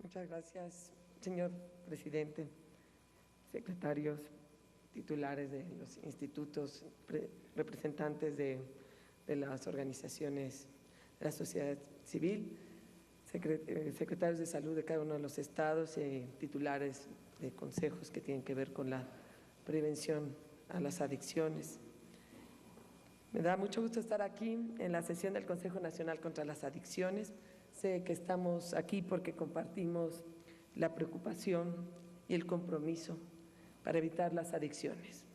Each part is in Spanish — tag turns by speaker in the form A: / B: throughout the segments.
A: Muchas gracias, señor presidente, secretarios, titulares de los institutos, representantes de las organizaciones de la sociedad civil, secretarios de salud de cada uno de los estados y titulares de consejos que tienen que ver con la prevención a las adicciones. Me da mucho gusto estar aquí en la sesión del Consejo Nacional contra las Adicciones. Sé que estamos aquí porque compartimos la preocupación y el compromiso para evitar las adicciones.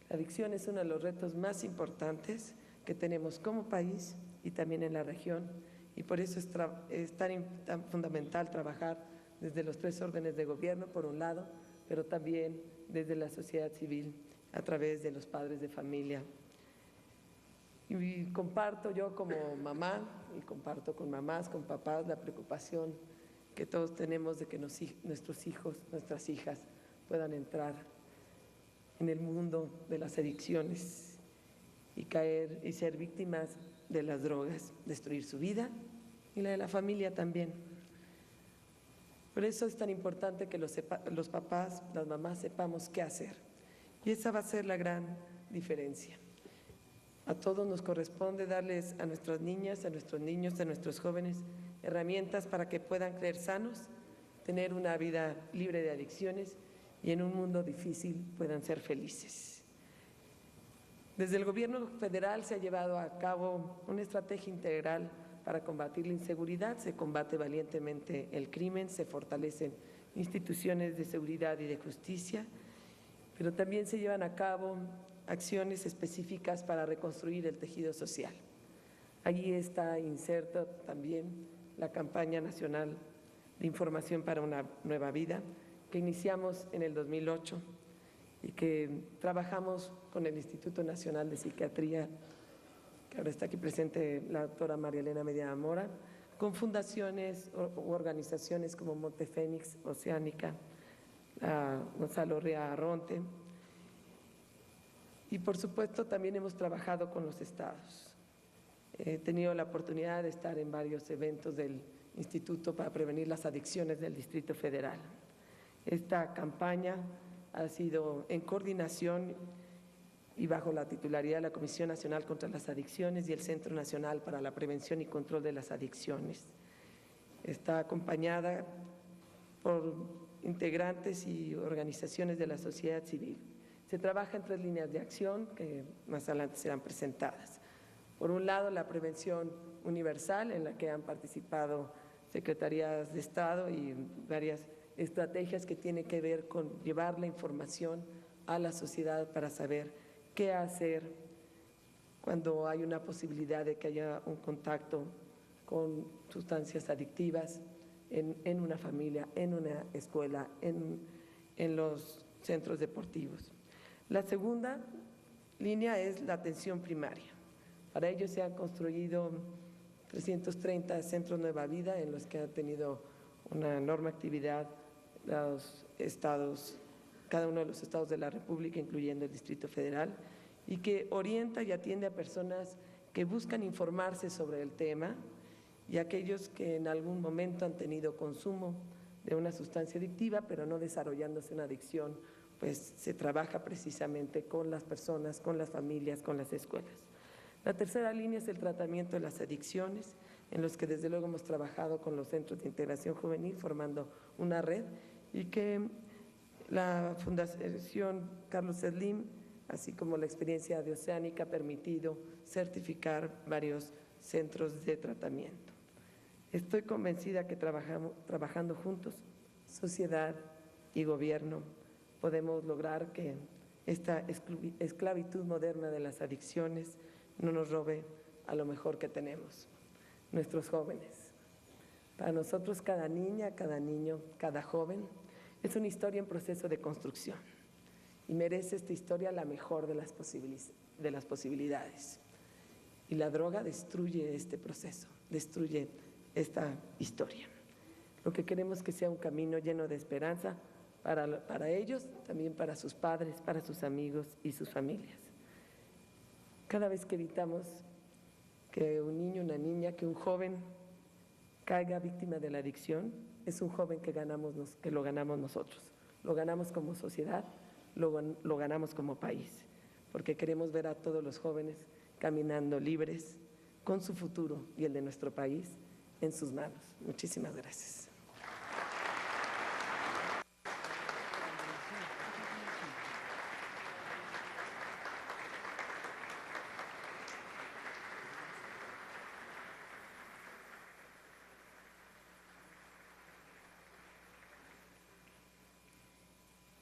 A: La adicción es uno de los retos más importantes que tenemos como país y también en la región, y por eso es tan fundamental trabajar desde los tres órdenes de gobierno, por un lado, pero también desde la sociedad civil a través de los padres de familia. Y comparto yo como mamá, y comparto con mamás, con papás, la preocupación que todos tenemos de que nuestros hijos, nuestras hijas puedan entrar en el mundo de las adicciones y caer y ser víctimas de las drogas, destruir su vida y la de la familia también. Por eso es tan importante que los papás, las mamás sepamos qué hacer, y esa va a ser la gran diferencia. A todos nos corresponde darles a nuestras niñas, a nuestros niños, a nuestros jóvenes herramientas para que puedan crecer sanos, tener una vida libre de adicciones y en un mundo difícil puedan ser felices. Desde el gobierno federal se ha llevado a cabo una estrategia integral para combatir la inseguridad, se combate valientemente el crimen, se fortalecen instituciones de seguridad y de justicia, pero también se llevan a cabo acciones específicas para reconstruir el tejido social. Allí está inserta también la campaña nacional de información para una nueva vida, que iniciamos en el 2008 y que trabajamos con el Instituto Nacional de Psiquiatría, que ahora está aquí presente la doctora María Elena Medina Mora, con fundaciones u organizaciones como Montefénix, Oceánica, Gonzalo Ría Arronte. Y por supuesto también hemos trabajado con los estados. He tenido la oportunidad de estar en varios eventos del Instituto para Prevenir las Adicciones del Distrito Federal. Esta campaña ha sido en coordinación y bajo la titularidad de la Comisión Nacional contra las Adicciones y el Centro Nacional para la Prevención y Control de las Adicciones. Está acompañada por integrantes y organizaciones de la sociedad civil. Se trabaja en 3 líneas de acción que más adelante serán presentadas. Por un lado, la prevención universal, en la que han participado secretarías de Estado y varias estrategias que tienen que ver con llevar la información a la sociedad para saber qué hacer cuando hay una posibilidad de que haya un contacto con sustancias adictivas en una familia, en una escuela, en los centros deportivos. La segunda línea es la atención primaria. Para ello se han construido 330 centros Nueva Vida en los que ha tenido una enorme actividad los estados, cada uno de los estados de la República, incluyendo el Distrito Federal, y que orienta y atiende a personas que buscan informarse sobre el tema y aquellos que en algún momento han tenido consumo de una sustancia adictiva, pero no desarrollándose una adicción, pues se trabaja precisamente con las personas, con las familias, con las escuelas. La tercera línea es el tratamiento de las adicciones, en los que desde luego hemos trabajado con los centros de integración juvenil, formando una red, y que la Fundación Carlos Slim, así como la experiencia de Oceánica, ha permitido certificar varios centros de tratamiento. Estoy convencida que trabajando juntos, sociedad y gobierno, podemos lograr que esta esclavitud moderna de las adicciones no nos robe a lo mejor que tenemos, nuestros jóvenes. Para nosotros cada niña, cada niño, cada joven es una historia en proceso de construcción y merece esta historia la mejor de las posibilidades. Y la droga destruye este proceso, destruye esta historia. Lo que queremos es que sea un camino lleno de esperanza para ellos, también para sus padres, para sus amigos y sus familias. Cada vez que evitamos que un niño, una niña, que un joven caiga víctima de la adicción, es un joven que lo ganamos nosotros. Lo ganamos como sociedad, lo ganamos como país, porque queremos ver a todos los jóvenes caminando libres, con su futuro y el de nuestro país en sus manos. Muchísimas gracias.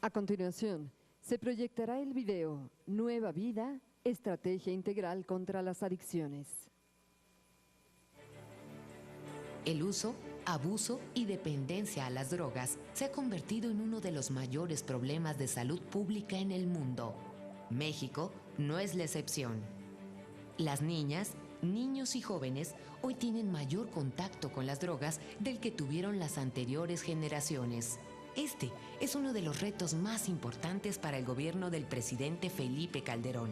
B: A continuación, se proyectará el video Nueva Vida, Estrategia Integral contra las Adicciones.
C: El uso, abuso y dependencia a las drogas se ha convertido en uno de los mayores problemas de salud pública en el mundo. México no es la excepción. Las niñas, niños y jóvenes hoy tienen mayor contacto con las drogas del que tuvieron las anteriores generaciones. Este es uno de los retos más importantes para el gobierno del presidente Felipe Calderón.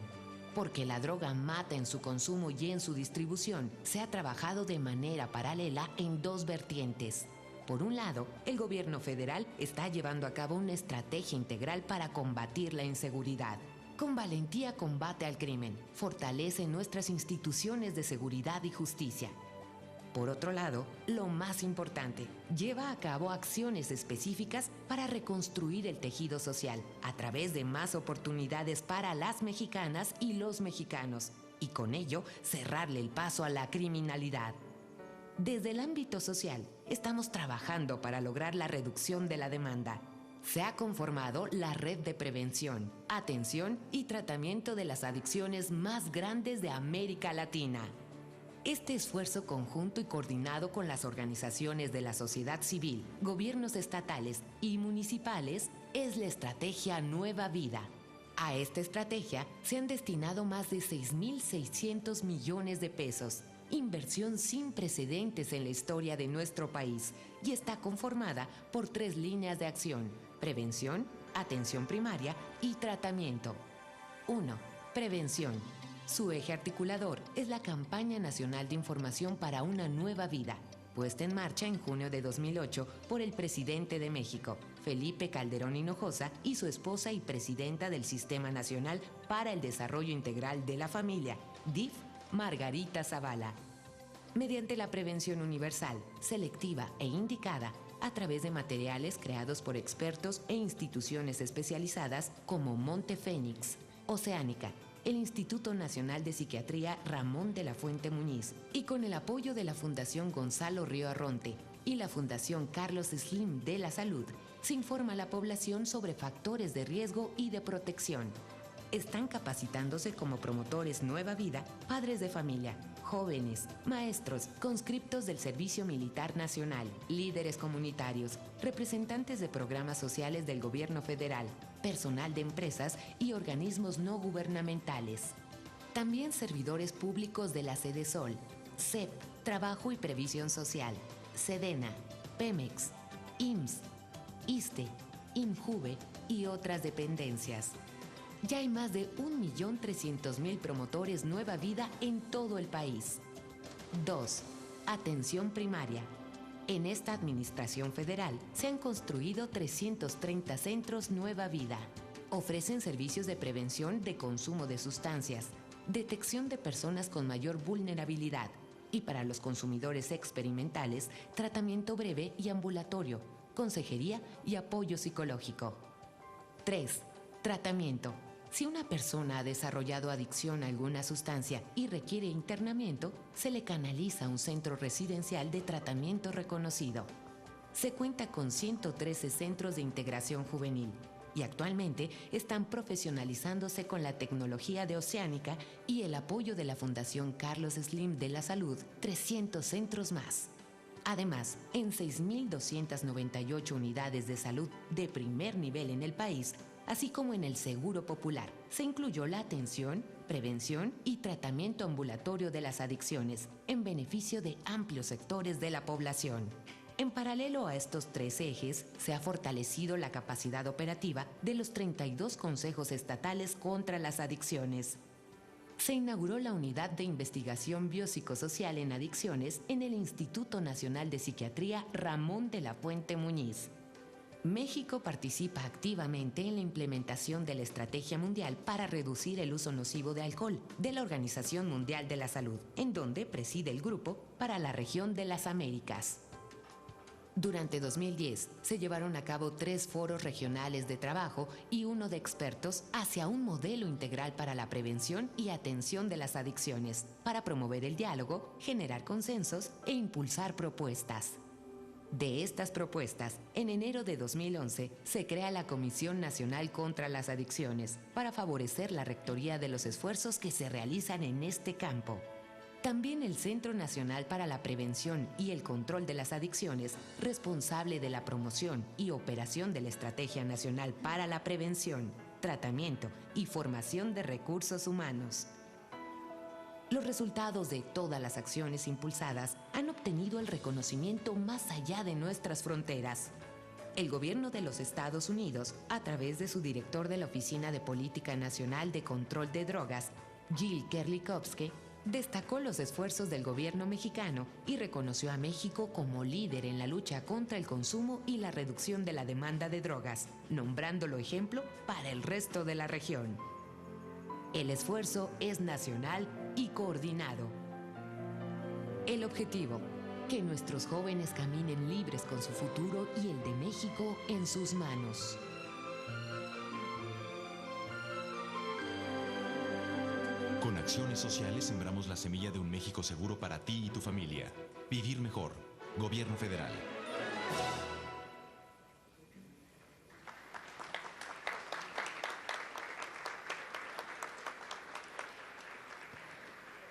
C: Porque la droga mata en su consumo y en su distribución, se ha trabajado de manera paralela en dos vertientes. Por un lado, el gobierno federal está llevando a cabo una estrategia integral para combatir la inseguridad. Con valentía combate al crimen, fortalece nuestras instituciones de seguridad y justicia. Por otro lado, lo más importante, lleva a cabo acciones específicas para reconstruir el tejido social a través de más oportunidades para las mexicanas y los mexicanos y con ello cerrarle el paso a la criminalidad. Desde el ámbito social, estamos trabajando para lograr la reducción de la demanda. Se ha conformado la red de prevención, atención y tratamiento de las adicciones más grandes de América Latina. Este esfuerzo conjunto y coordinado con las organizaciones de la sociedad civil, gobiernos estatales y municipales es la estrategia Nueva Vida. A esta estrategia se han destinado más de 6.600 millones de pesos, inversión sin precedentes en la historia de nuestro país, y está conformada por 3 líneas de acción: prevención, atención primaria y tratamiento. 1. Prevención. Su eje articulador es la Campaña Nacional de Información para una Nueva Vida, puesta en marcha en junio de 2008 por el presidente de México, Felipe Calderón Hinojosa, y su esposa y presidenta del Sistema Nacional para el Desarrollo Integral de la Familia, DIF, Margarita Zavala. Mediante la prevención universal, selectiva e indicada, a través de materiales creados por expertos e instituciones especializadas como Monte Fénix, Oceánica, el Instituto Nacional de Psiquiatría Ramón de la Fuente Muñiz, y con el apoyo de la Fundación Gonzalo Río Arronte y la Fundación Carlos Slim de la Salud, se informa a la población sobre factores de riesgo y de protección. Están capacitándose como promotores Nueva Vida, padres de familia, jóvenes, maestros, conscriptos del Servicio Militar Nacional, líderes comunitarios, representantes de programas sociales del gobierno federal, personal de empresas y organismos no gubernamentales. También servidores públicos de la Sedesol, CEP, Trabajo y Previsión Social, Sedena, Pemex, IMSS, ISSSTE, INJUVE y otras dependencias. Ya hay más de 1.300.000 promotores Nueva Vida en todo el país. 2. Atención primaria. En esta administración federal se han construido 330 centros Nueva Vida. Ofrecen servicios de prevención de consumo de sustancias, detección de personas con mayor vulnerabilidad y, para los consumidores experimentales, tratamiento breve y ambulatorio, consejería y apoyo psicológico. 3. Tratamiento. Si una persona ha desarrollado adicción a alguna sustancia y requiere internamiento, se le canaliza a un centro residencial de tratamiento reconocido. Se cuenta con 113 centros de integración juvenil y actualmente están profesionalizándose con la tecnología de Oceánica y el apoyo de la Fundación Carlos Slim de la Salud, 300 centros más. Además, en 6.298 unidades de salud de primer nivel en el país, así como en el Seguro Popular, se incluyó la atención, prevención y tratamiento ambulatorio de las adicciones, en beneficio de amplios sectores de la población. En paralelo a estos 3 ejes, se ha fortalecido la capacidad operativa de los 32 consejos estatales contra las adicciones. se inauguró la Unidad de Investigación Biopsicosocial en Adicciones en el Instituto Nacional de Psiquiatría Ramón de la Fuente Muñiz. México participa activamente en la implementación de la Estrategia Mundial para reducir el uso nocivo de alcohol de la Organización Mundial de la Salud, en donde preside el Grupo para la Región de las Américas. Durante 2010 se llevaron a cabo 3 foros regionales de trabajo y 1 de expertos hacia un modelo integral para la prevención y atención de las adicciones, para promover el diálogo, generar consensos e impulsar propuestas. De estas propuestas, en enero de 2011 se crea la Comisión Nacional contra las Adicciones para favorecer la rectoría de los esfuerzos que se realizan en este campo. También el Centro Nacional para la Prevención y el Control de las Adicciones, responsable de la promoción y operación de la Estrategia Nacional para la Prevención, Tratamiento y Formación de Recursos Humanos. Los resultados de todas las acciones impulsadas han obtenido el reconocimiento más allá de nuestras fronteras. El gobierno de los Estados Unidos, a través de su director de la Oficina de Política Nacional de Control de Drogas, Jill Kerlikowske, destacó los esfuerzos del gobierno mexicano y reconoció a México como líder en la lucha contra el consumo y la reducción de la demanda de drogas, nombrándolo ejemplo para el resto de la región. El esfuerzo es nacional y coordinado. El objetivo: que nuestros jóvenes caminen libres con su futuro y el de México en sus manos.
D: Con acciones sociales sembramos la semilla de un México seguro para ti y tu familia. Vivir mejor. Gobierno Federal.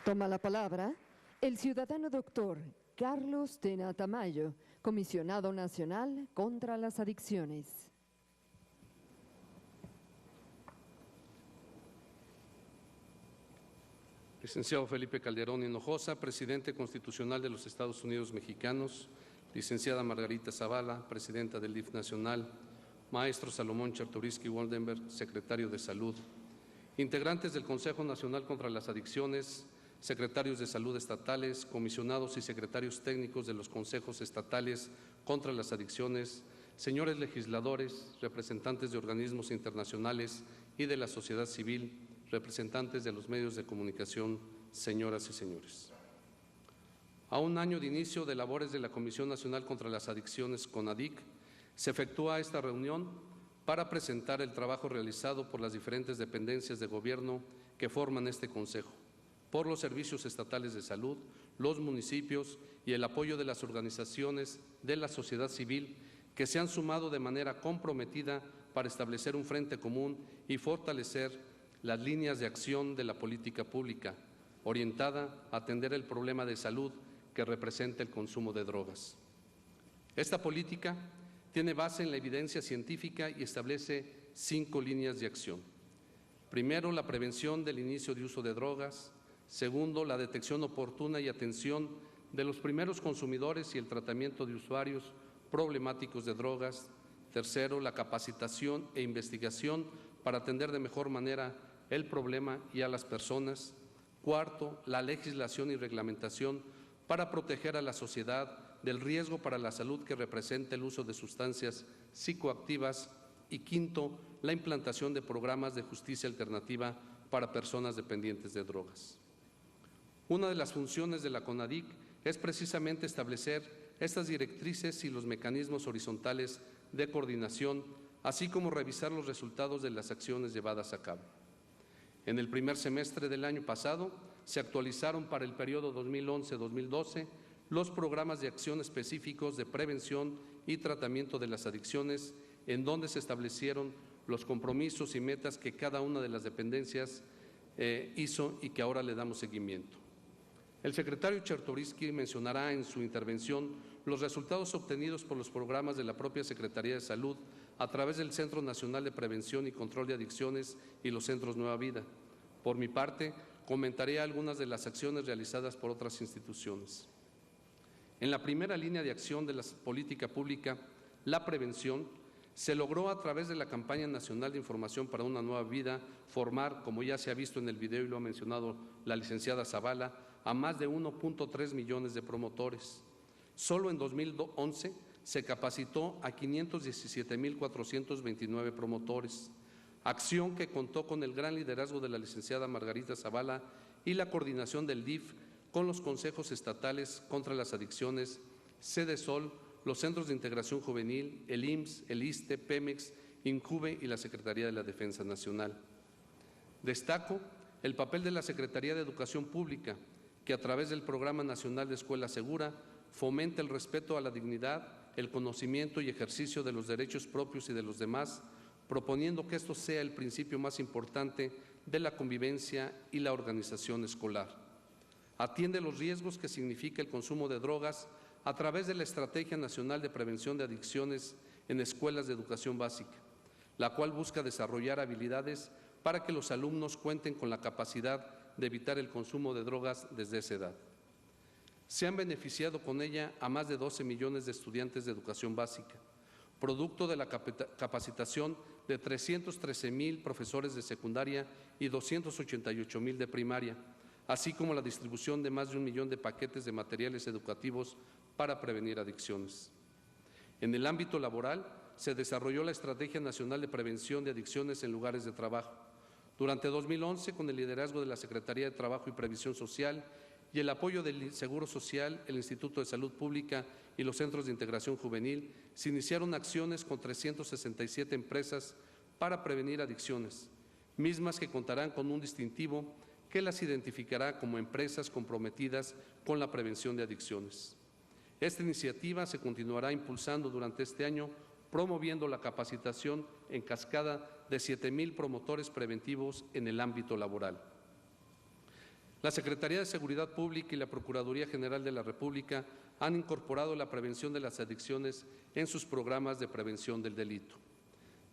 B: Toma la palabra el ciudadano doctor Carlos Tena Tamayo, comisionado nacional contra las adicciones.
E: Licenciado Felipe Calderón Hinojosa, presidente constitucional de los Estados Unidos Mexicanos. Licenciada Margarita Zavala, presidenta del DIF Nacional. Maestro Salomón Chertorisky Woldenberg, secretario de Salud. Integrantes del Consejo Nacional contra las Adicciones, secretarios de salud estatales, comisionados y secretarios técnicos de los consejos estatales contra las adicciones, señores legisladores, representantes de organismos internacionales y de la sociedad civil, representantes de los medios de comunicación, señoras y señores. A un año de inicio de labores de la Comisión Nacional contra las Adicciones, CONADIC, se efectúa esta reunión para presentar el trabajo realizado por las diferentes dependencias de gobierno que forman este consejo, por los servicios estatales de salud, los municipios y el apoyo de las organizaciones de la sociedad civil que se han sumado de manera comprometida para establecer un frente común y fortalecer las líneas de acción de la política pública, orientada a atender el problema de salud que representa el consumo de drogas. Esta política tiene base en la evidencia científica y establece 5 líneas de acción. Primero, la prevención del inicio de uso de drogas. Segundo, la detección oportuna y atención de los primeros consumidores y el tratamiento de usuarios problemáticos de drogas. Tercero, la capacitación e investigación para atender de mejor manera el problema y a las personas. Cuarto, la legislación y reglamentación para proteger a la sociedad del riesgo para la salud que representa el uso de sustancias psicoactivas. Y quinto, la implantación de programas de justicia alternativa para personas dependientes de drogas. Una de las funciones de la CONADIC es precisamente establecer estas directrices y los mecanismos horizontales de coordinación, así como revisar los resultados de las acciones llevadas a cabo. En el primer semestre del año pasado, se actualizaron para el periodo 2011-2012 los programas de acción específicos de prevención y tratamiento de las adicciones, en donde se establecieron los compromisos y metas que cada una de las dependencias hizo y que ahora le damos seguimiento. El secretario Chertorisky mencionará en su intervención los resultados obtenidos por los programas de la propia Secretaría de Salud a través del Centro Nacional de Prevención y Control de Adicciones y los Centros Nueva Vida. Por mi parte, comentaré algunas de las acciones realizadas por otras instituciones. En la primera línea de acción de la política pública, la prevención, Se logró a través de la campaña nacional de información para una nueva vida formar, como ya se ha visto en el video y lo ha mencionado la licenciada Zavala, a más de 1.3 millones de promotores. Solo en 2011 se capacitó a 517,429 promotores, acción que contó con el gran liderazgo de la licenciada Margarita Zavala y la coordinación del DIF con los consejos estatales contra las adicciones, CEDESOL, los Centros de Integración Juvenil, el IMSS, el ISSSTE, Pemex, INJUVE y la Secretaría de la Defensa Nacional. Destaco el papel de la Secretaría de Educación Pública, que a través del Programa Nacional de Escuela Segura fomenta el respeto a la dignidad, el conocimiento y ejercicio de los derechos propios y de los demás, proponiendo que esto sea el principio más importante de la convivencia y la organización escolar. Atiende los riesgos que significa el consumo de drogas a través de la Estrategia Nacional de Prevención de Adicciones en Escuelas de Educación Básica, la cual busca desarrollar habilidades para que los alumnos cuenten con la capacidad de evitar el consumo de drogas desde esa edad. Se han beneficiado con ella a más de 12 millones de estudiantes de educación básica, producto de la capacitación de 313,000 profesores de secundaria y 288,000 de primaria, así como la distribución de más de 1 millón de paquetes de materiales educativos para prevenir adicciones. En el ámbito laboral, se desarrolló la Estrategia Nacional de Prevención de Adicciones en Lugares de Trabajo. Durante 2011, con el liderazgo de la Secretaría de Trabajo y Previsión Social y el apoyo del Seguro Social, el Instituto de Salud Pública y los Centros de Integración Juvenil, se iniciaron acciones con 367 empresas para prevenir adicciones, mismas que contarán con un distintivo que las identificará como empresas comprometidas con la prevención de adicciones. Esta iniciativa se continuará impulsando durante este año, promoviendo la capacitación en cascada de 7,000 promotores preventivos en el ámbito laboral. La Secretaría de Seguridad Pública y la Procuraduría General de la República han incorporado la prevención de las adicciones en sus programas de prevención del delito.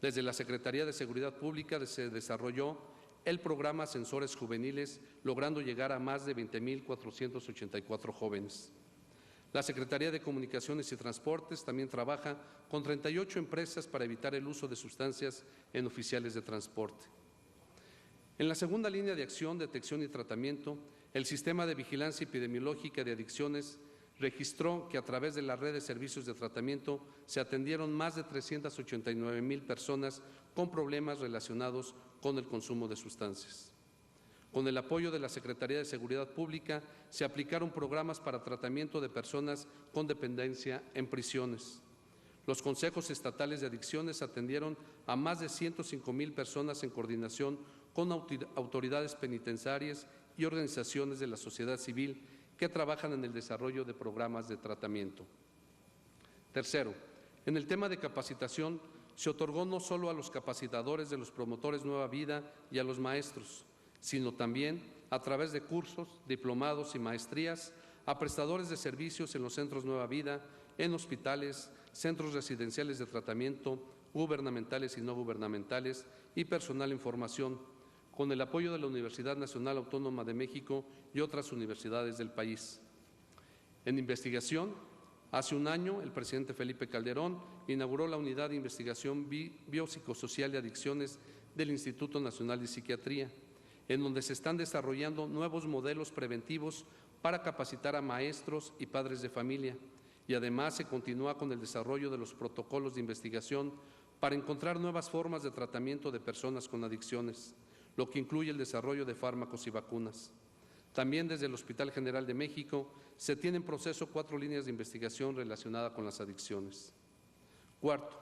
E: Desde la Secretaría de Seguridad Pública se desarrolló el programa Sensores Juveniles, logrando llegar a más de 20,484 jóvenes. La Secretaría de Comunicaciones y Transportes también trabaja con 38 empresas para evitar el uso de sustancias en oficiales de transporte. En la segunda línea de acción, detección y tratamiento, el Sistema de Vigilancia Epidemiológica de Adicciones registró que a través de la red de servicios de tratamiento se atendieron más de 389,000 personas con problemas relacionados con el consumo de sustancias. Con el apoyo de la Secretaría de Seguridad Pública, se aplicaron programas para tratamiento de personas con dependencia en prisiones. Los consejos estatales de adicciones atendieron a más de 105,000 personas en coordinación con autoridades penitenciarias y organizaciones de la sociedad civil que trabajan en el desarrollo de programas de tratamiento. Tercero, en el tema de capacitación, se otorgó no solo a los capacitadores de los promotores Nueva Vida y a los maestros, sino también a través de cursos, diplomados y maestrías a prestadores de servicios en los centros Nueva Vida, en hospitales, centros residenciales de tratamiento, gubernamentales y no gubernamentales y personal en formación, con el apoyo de la Universidad Nacional Autónoma de México y otras universidades del país. En investigación, hace un año, el presidente Felipe Calderón inauguró la Unidad de Investigación Biopsicosocial de Adicciones del Instituto Nacional de Psiquiatría, en donde se están desarrollando nuevos modelos preventivos para capacitar a maestros y padres de familia, y además se continúa con el desarrollo de los protocolos de investigación para encontrar nuevas formas de tratamiento de personas con adicciones, lo que incluye el desarrollo de fármacos y vacunas. También desde el Hospital General de México se tienen en proceso 4 líneas de investigación relacionadas con las adicciones. Cuarto,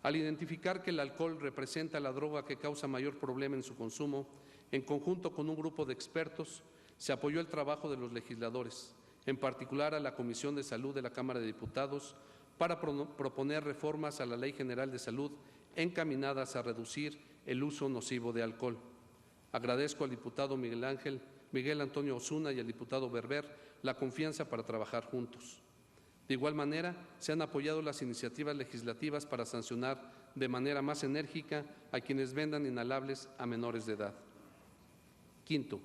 E: al identificar que el alcohol representa la droga que causa mayor problema en su consumo, en conjunto con un grupo de expertos, se apoyó el trabajo de los legisladores, en particular a la Comisión de Salud de la Cámara de Diputados, para proponer reformas a la Ley General de Salud encaminadas a reducir el uso nocivo de alcohol. Agradezco al diputado Miguel Antonio Osuna y al diputado Berber la confianza para trabajar juntos. De igual manera, se han apoyado las iniciativas legislativas para sancionar de manera más enérgica a quienes vendan inhalables a menores de edad. Quinto,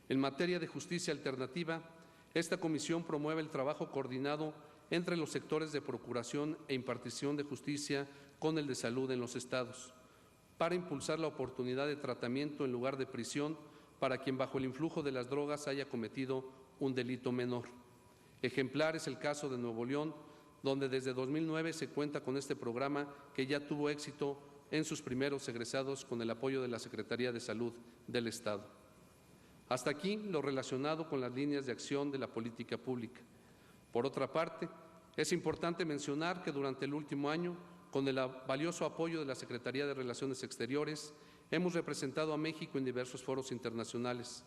E: en materia de justicia alternativa, esta comisión promueve el trabajo coordinado entre los sectores de procuración e impartición de justicia con el de salud en los estados, para impulsar la oportunidad de tratamiento en lugar de prisión para quien bajo el influjo de las drogas haya cometido un delito menor. Ejemplar es el caso de Nuevo León, donde desde 2009 se cuenta con este programa que ya tuvo éxito en sus primeros egresados con el apoyo de la Secretaría de Salud del Estado. Hasta aquí lo relacionado con las líneas de acción de la política pública. Por otra parte, es importante mencionar que durante el último año, con el valioso apoyo de la Secretaría de Relaciones Exteriores, hemos representado a México en diversos foros internacionales,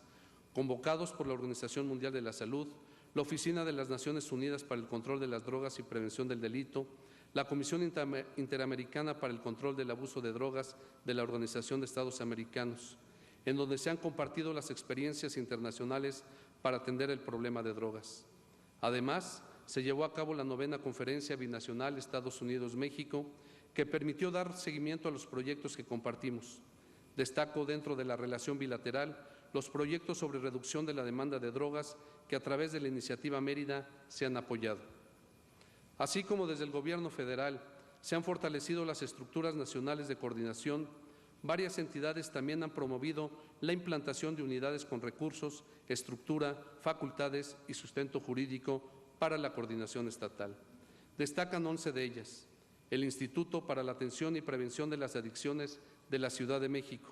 E: convocados por la Organización Mundial de la Salud, la Oficina de las Naciones Unidas para el Control de las Drogas y Prevención del Delito, la Comisión Interamericana para el Control del Abuso de Drogas de la Organización de Estados Americanos, en donde se han compartido las experiencias internacionales para atender el problema de drogas. Además, se llevó a cabo la 9ª Conferencia Binacional Estados Unidos-México, que permitió dar seguimiento a los proyectos que compartimos. Destaco dentro de la relación bilateral los proyectos sobre reducción de la demanda de drogas que a través de la Iniciativa Mérida se han apoyado. Así como desde el Gobierno federal se han fortalecido las estructuras nacionales de coordinación, varias entidades también han promovido la implantación de unidades con recursos, estructura, facultades y sustento jurídico para la coordinación estatal. Destacan 11 de ellas: el Instituto para la Atención y Prevención de las Adicciones de la Ciudad de México,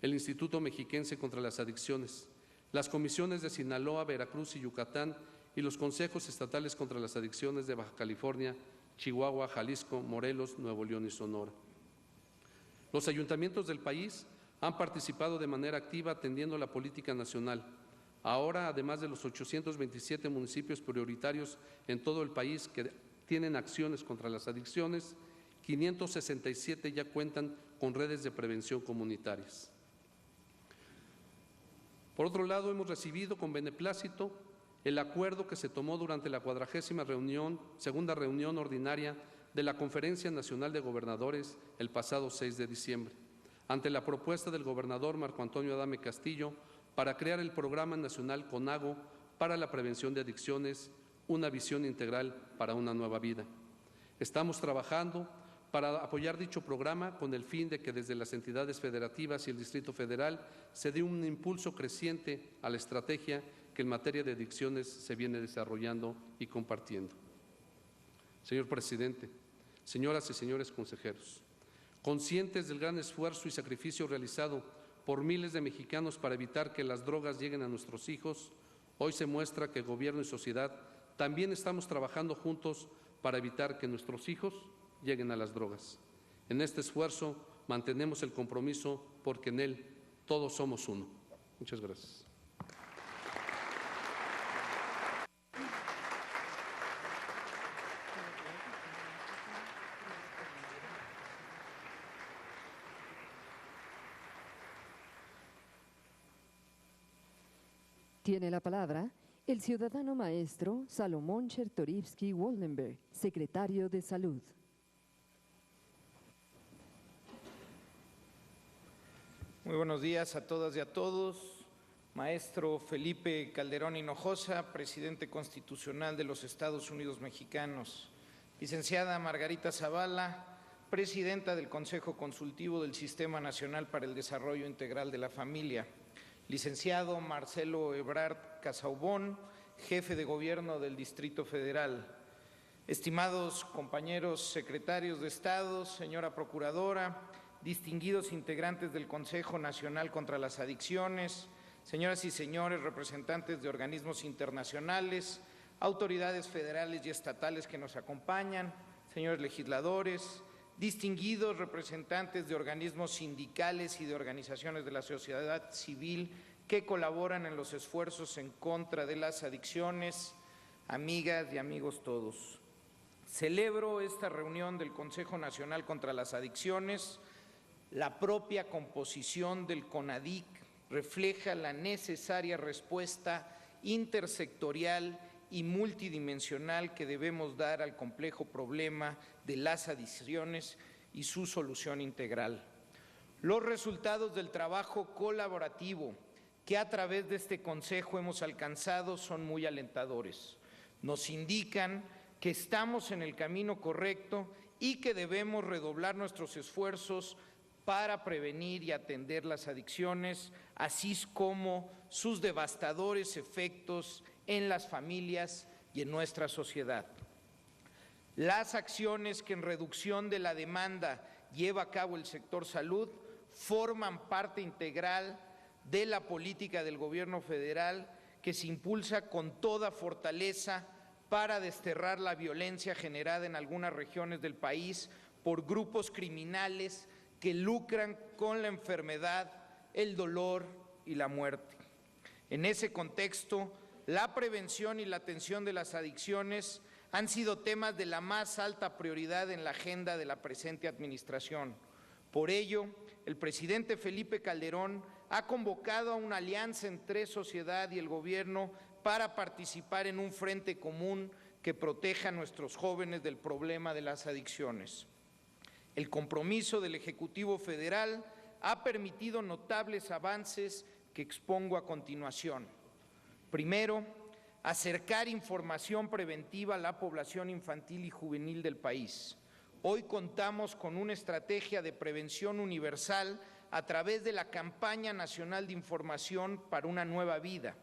E: el Instituto Mexiquense contra las Adicciones, las comisiones de Sinaloa, Veracruz y Yucatán y los consejos estatales contra las adicciones de Baja California, Chihuahua, Jalisco, Morelos, Nuevo León y Sonora. Los ayuntamientos del país han participado de manera activa atendiendo la política nacional. Ahora, además de los 827 municipios prioritarios en todo el país que tienen acciones contra las adicciones, 567 ya cuentan con redes de prevención comunitarias. Por otro lado, hemos recibido con beneplácito el acuerdo que se tomó durante la 40ª segunda reunión ordinaria de la Conferencia Nacional de Gobernadores el pasado 6 de diciembre, ante la propuesta del gobernador Marco Antonio Adame Castillo para crear el Programa Nacional CONAGO para la prevención de adicciones, una visión integral para una nueva vida. Estamos trabajando para apoyar dicho programa con el fin de que desde las entidades federativas y el Distrito Federal se dé un impulso creciente a la estrategia que en materia de adicciones se viene desarrollando y compartiendo. Señor presidente, señoras y señores consejeros, conscientes del gran esfuerzo y sacrificio realizado por miles de mexicanos para evitar que las drogas lleguen a nuestros hijos, hoy se muestra que gobierno y sociedad también estamos trabajando juntos para evitar que nuestros hijos lleguen a las drogas. En este esfuerzo mantenemos el compromiso porque en él todos somos uno. Muchas gracias.
B: Tiene la palabra el ciudadano maestro Salomón Chertorivsky Woldenberg, secretario de Salud.
F: Muy buenos días a todas y a todos. Maestro Felipe Calderón Hinojosa, presidente constitucional de los Estados Unidos Mexicanos. Licenciada Margarita Zavala, presidenta del Consejo Consultivo del Sistema Nacional para el Desarrollo Integral de la Familia. Licenciado Marcelo Ebrard Casaubón, jefe de Gobierno del Distrito Federal. Estimados compañeros secretarios de Estado, señora Procuradora, distinguidos integrantes del Consejo Nacional contra las Adicciones, señoras y señores representantes de organismos internacionales, autoridades federales y estatales que nos acompañan, señores legisladores, distinguidos representantes de organismos sindicales y de organizaciones de la sociedad civil que colaboran en los esfuerzos en contra de las adicciones, amigas y amigos todos. Celebro esta reunión del Consejo Nacional contra las Adicciones. La propia composición del CONADIC refleja la necesaria respuesta intersectorial y multidimensional que debemos dar al complejo problema de las adicciones y su solución integral. Los resultados del trabajo colaborativo que a través de este Consejo hemos alcanzado son muy alentadores. Nos indican que estamos en el camino correcto y que debemos redoblar nuestros esfuerzos para prevenir y atender las adicciones, así como sus devastadores efectos en las familias y en nuestra sociedad. Las acciones que en reducción de la demanda lleva a cabo el sector salud forman parte integral de la política del Gobierno federal, que se impulsa con toda fortaleza para desterrar la violencia generada en algunas regiones del país por grupos criminales que lucran con la enfermedad, el dolor y la muerte. En ese contexto, la prevención y la atención de las adicciones han sido temas de la más alta prioridad en la agenda de la presente administración. Por ello, el presidente Felipe Calderón ha convocado a una alianza entre sociedad y el gobierno para participar en un frente común que proteja a nuestros jóvenes del problema de las adicciones. El compromiso del Ejecutivo Federal ha permitido notables avances que expongo a continuación. Primero, acercar información preventiva a la población infantil y juvenil del país. Hoy contamos con una estrategia de prevención universal a través de la Campaña Nacional de Información para una Nueva Vida.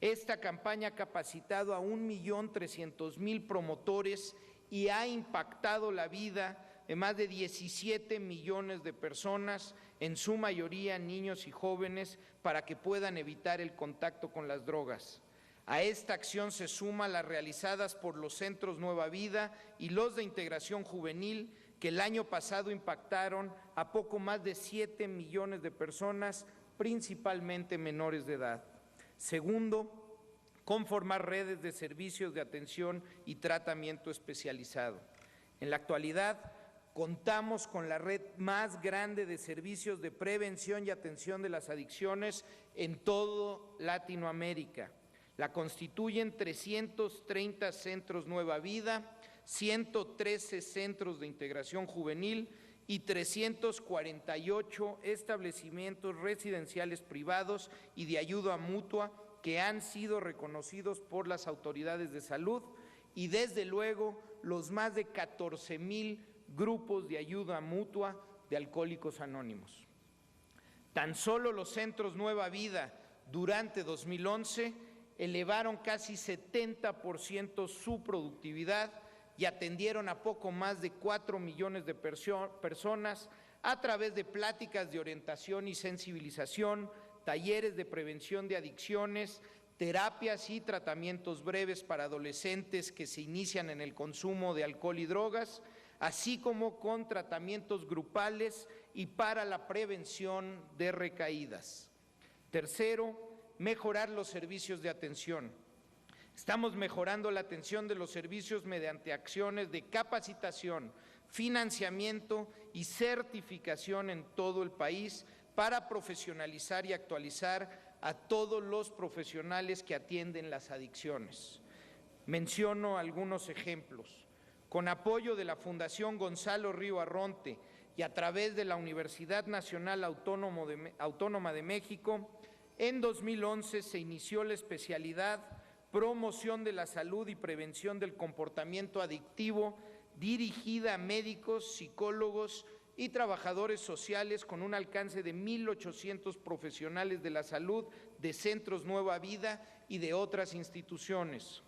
F: Esta campaña ha capacitado a 1.300.000 promotores y ha impactado la vida de más de 17 millones de personas, en su mayoría niños y jóvenes, para que puedan evitar el contacto con las drogas. A esta acción se suma las realizadas por los Centros Nueva Vida y los de Integración Juvenil, que el año pasado impactaron a poco más de 7 millones de personas, principalmente menores de edad. Segundo, conformar redes de servicios de atención y tratamiento especializado. En la actualidad, contamos con la red más grande de servicios de prevención y atención de las adicciones en toda Latinoamérica. La constituyen 330 centros Nueva Vida, 113 centros de integración juvenil y 348 establecimientos residenciales privados y de ayuda mutua que han sido reconocidos por las autoridades de salud, y desde luego los más de 14,000 grupos de ayuda mutua de Alcohólicos Anónimos. Tan solo los centros Nueva Vida durante 2011 elevaron casi 70% su productividad y atendieron a poco más de 4 millones de personas a través de pláticas de orientación y sensibilización, talleres de prevención de adicciones, terapias y tratamientos breves para adolescentes que se inician en el consumo de alcohol y drogas, así como con tratamientos grupales y para la prevención de recaídas. Tercero, mejorar los servicios de atención. Estamos mejorando la atención de los servicios mediante acciones de capacitación, financiamiento y certificación en todo el país para profesionalizar y actualizar a todos los profesionales que atienden las adicciones. Menciono algunos ejemplos. Con apoyo de la Fundación Gonzalo Río Arronte y a través de la Universidad Nacional Autónoma de México, en 2011 se inició la especialidad Promoción de la Salud y Prevención del Comportamiento Adictivo, dirigida a médicos, psicólogos y trabajadores sociales, con un alcance de 1,800 profesionales de la salud de Centros Nueva Vida y de otras instituciones.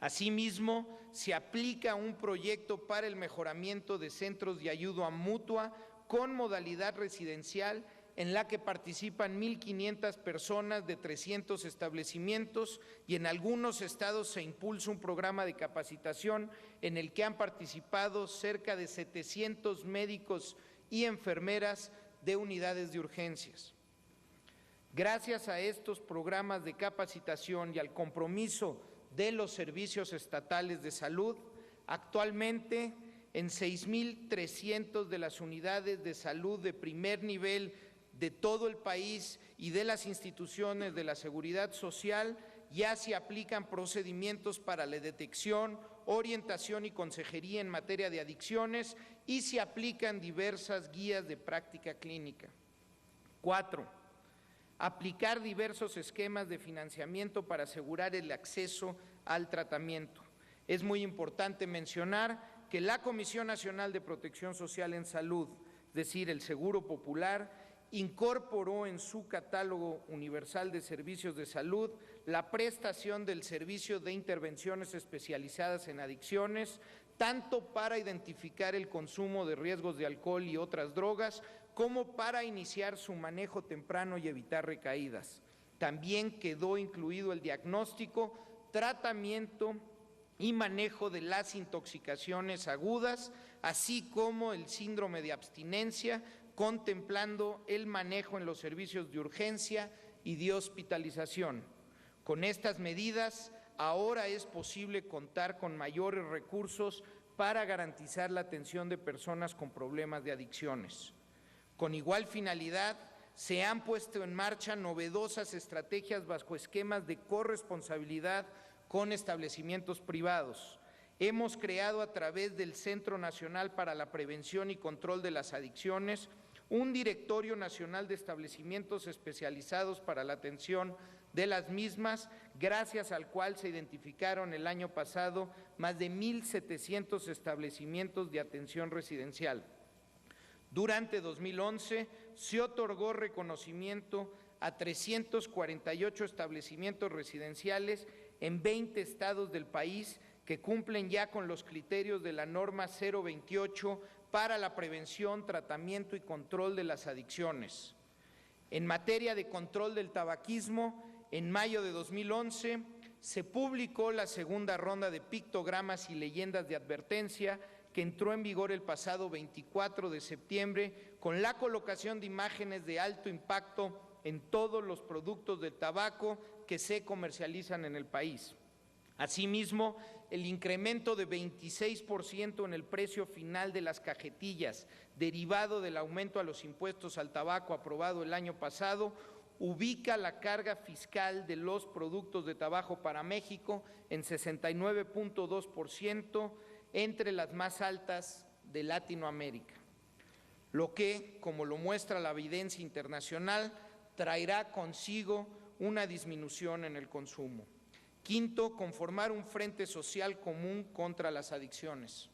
F: Asimismo, se aplica un proyecto para el mejoramiento de centros de ayuda mutua con modalidad residencial, en la que participan 1,500 personas de 300 establecimientos, y en algunos estados se impulsa un programa de capacitación en el que han participado cerca de 700 médicos y enfermeras de unidades de urgencias. Gracias a estos programas de capacitación y al compromiso de los servicios estatales de salud, actualmente en 6,300 de las unidades de salud de primer nivel de todo el país y de las instituciones de la seguridad social ya se aplican procedimientos para la detección, orientación y consejería en materia de adicciones, y se aplican diversas guías de práctica clínica. 4. Aplicar diversos esquemas de financiamiento para asegurar el acceso al tratamiento. Es muy importante mencionar que la Comisión Nacional de Protección Social en Salud, es decir, el Seguro Popular, incorporó en su catálogo universal de servicios de salud la prestación del servicio de intervenciones especializadas en adicciones, tanto para identificar el consumo de riesgos de alcohol y otras drogas, como para iniciar su manejo temprano y evitar recaídas. También quedó incluido el diagnóstico, tratamiento y manejo de las intoxicaciones agudas, así como el síndrome de abstinencia, contemplando el manejo en los servicios de urgencia y de hospitalización. Con estas medidas, ahora es posible contar con mayores recursos para garantizar la atención de personas con problemas de adicciones. Con igual finalidad, se han puesto en marcha novedosas estrategias bajo esquemas de corresponsabilidad con establecimientos privados. Hemos creado a través del Centro Nacional para la Prevención y Control de las Adicciones un Directorio Nacional de Establecimientos Especializados para la atención de las mismas, gracias al cual se identificaron el año pasado más de 1,700 establecimientos de atención residencial. Durante 2011 se otorgó reconocimiento a 348 establecimientos residenciales en 20 estados del país que cumplen ya con los criterios de la norma 028 para la prevención, tratamiento y control de las adicciones. En materia de control del tabaquismo, en mayo de 2011 se publicó la segunda ronda de pictogramas y leyendas de advertencia que entró en vigor el pasado 24 de septiembre con la colocación de imágenes de alto impacto en todos los productos de tabaco que se comercializan en el país. Asimismo, el incremento de 26% en el precio final de las cajetillas, derivado del aumento a los impuestos al tabaco aprobado el año pasado, ubica la carga fiscal de los productos de tabaco para México en 69.2%, entre las más altas de Latinoamérica, lo que, como lo muestra la evidencia internacional, traerá consigo una disminución en el consumo. Quinto, conformar un frente social común contra las adicciones.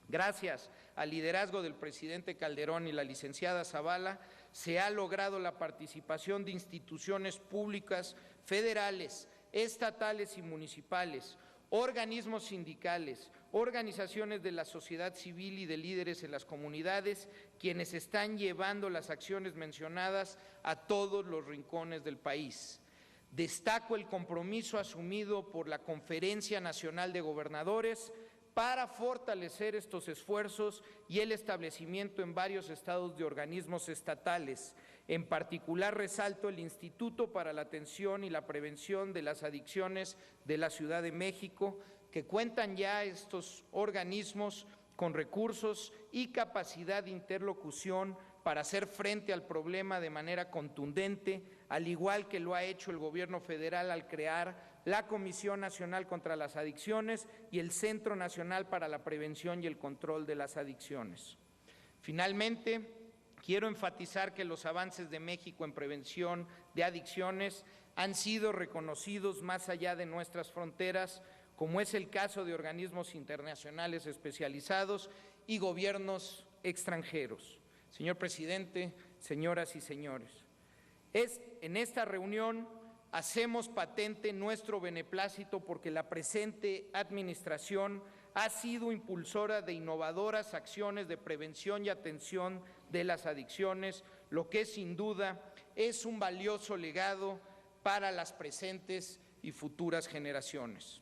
F: Gracias al liderazgo del presidente Calderón y la licenciada Zavala, se ha logrado la participación de instituciones públicas, federales, estatales y municipales, organismos sindicales, organizaciones de la sociedad civil y de líderes en las comunidades, quienes están llevando las acciones mencionadas a todos los rincones del país. Destaco el compromiso asumido por la Conferencia Nacional de Gobernadores para fortalecer estos esfuerzos y el establecimiento en varios estados de organismos estatales. En particular, resalto el Instituto para la Atención y la Prevención de las Adicciones de la Ciudad de México, que cuentan ya estos organismos con recursos y capacidad de interlocución para hacer frente al problema de manera contundente, al igual que lo ha hecho el Gobierno federal al crear la Comisión Nacional contra las Adicciones y el Centro Nacional para la Prevención y el Control de las Adicciones. Finalmente, quiero enfatizar que los avances de México en prevención de adicciones han sido reconocidos más allá de nuestras fronteras, como es el caso de organismos internacionales especializados y gobiernos extranjeros. Señor presidente, señoras y señores, en esta reunión hacemos patente nuestro beneplácito porque la presente administración ha sido impulsora de innovadoras acciones de prevención y atención de las adicciones, lo que sin duda es un valioso legado para las presentes y futuras generaciones.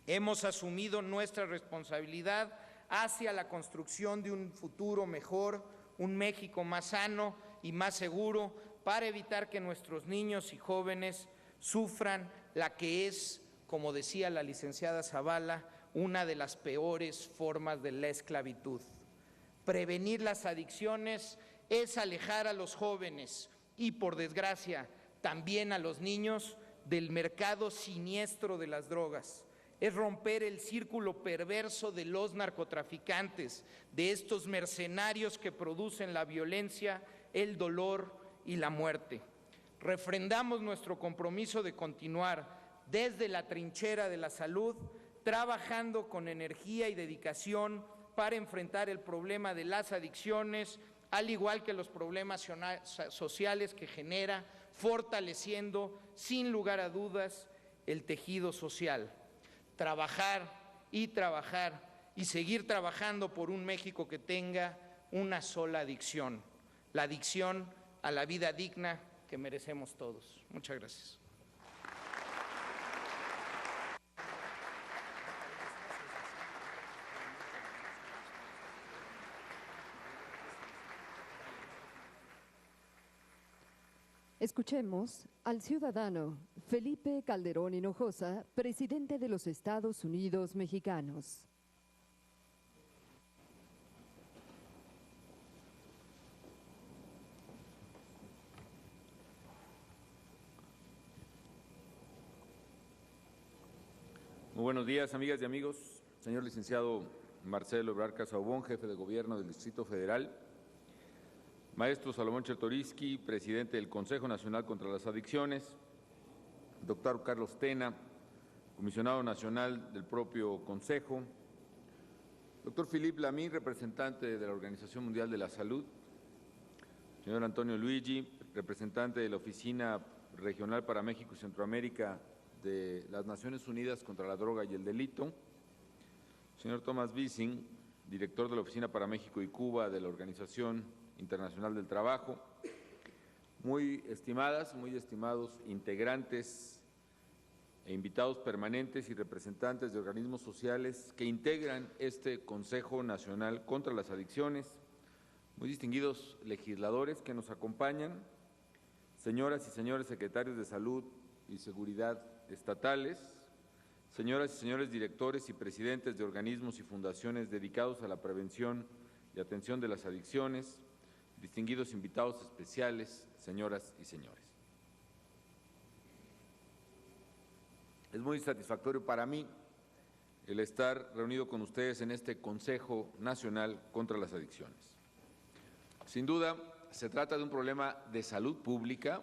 F: Hemos asumido nuestra responsabilidad hacia la construcción de un futuro mejor, un México más sano y más seguro, para evitar que nuestros niños y jóvenes sufran la que es, como decía la licenciada Zavala, una de las peores formas de la esclavitud. Prevenir las adicciones es alejar a los jóvenes y, por desgracia, también a los niños del mercado siniestro de las drogas. Es romper el círculo perverso de los narcotraficantes, de estos mercenarios que producen la violencia, el dolor y la muerte. Refrendamos nuestro compromiso de continuar desde la trinchera de la salud, trabajando con energía y dedicación para enfrentar el problema de las adicciones, al igual que los problemas sociales que genera, fortaleciendo sin lugar a dudas el tejido social. Trabajar y seguir trabajando por un México que tenga una sola adicción, la adicción a la vida digna que merecemos todos. Muchas gracias.
B: Escuchemos al ciudadano Felipe Calderón Hinojosa, presidente de los Estados Unidos Mexicanos.
G: Muy buenos días, amigas y amigos. Señor licenciado Marcelo Ebrard Casaubon, jefe de Gobierno del Distrito Federal. Maestro Salomón Chertorivsky, presidente del Consejo Nacional contra las Adicciones. Doctor Carlos Tena, comisionado nacional del propio Consejo. Doctor Philippe Lamy, representante de la Organización Mundial de la Salud. Señor Antonio Luigi, representante de la Oficina Regional para México y Centroamérica de las Naciones Unidas contra la Droga y el Delito. Señor Thomas Bissing, director de la Oficina para México y Cuba de la Organización Internacional del Trabajo. Muy estimadas, muy estimados integrantes e invitados permanentes y representantes de organismos sociales que integran este Consejo Nacional contra las Adicciones, muy distinguidos legisladores que nos acompañan, señoras y señores secretarios de Salud y Seguridad estatales, señoras y señores directores y presidentes de organismos y fundaciones dedicados a la prevención y atención de las adicciones, distinguidos invitados especiales, señoras y señores. Es muy satisfactorio para mí el estar reunido con ustedes en este Consejo Nacional contra las Adicciones. Sin duda, se trata de un problema de salud pública,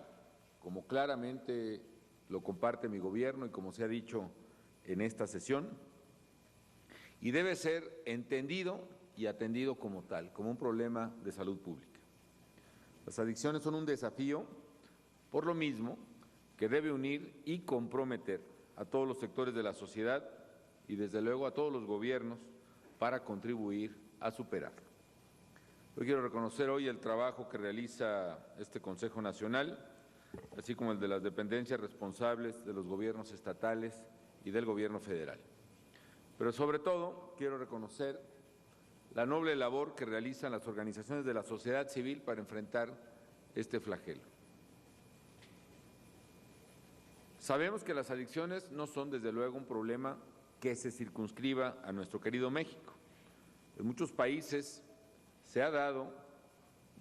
G: como claramente lo comparte mi gobierno y como se ha dicho en esta sesión, y debe ser entendido y atendido como tal, como un problema de salud pública. Las adicciones son un desafío, por lo mismo, que debe unir y comprometer a todos los sectores de la sociedad y desde luego a todos los gobiernos para contribuir a superarlo. Yo quiero reconocer hoy el trabajo que realiza este Consejo Nacional, así como el de las dependencias responsables de los gobiernos estatales y del gobierno federal. Pero sobre todo quiero reconocer la noble labor que realizan las organizaciones de la sociedad civil para enfrentar este flagelo. Sabemos que las adicciones no son desde luego un problema que se circunscriba a nuestro querido México. En muchos países se ha dado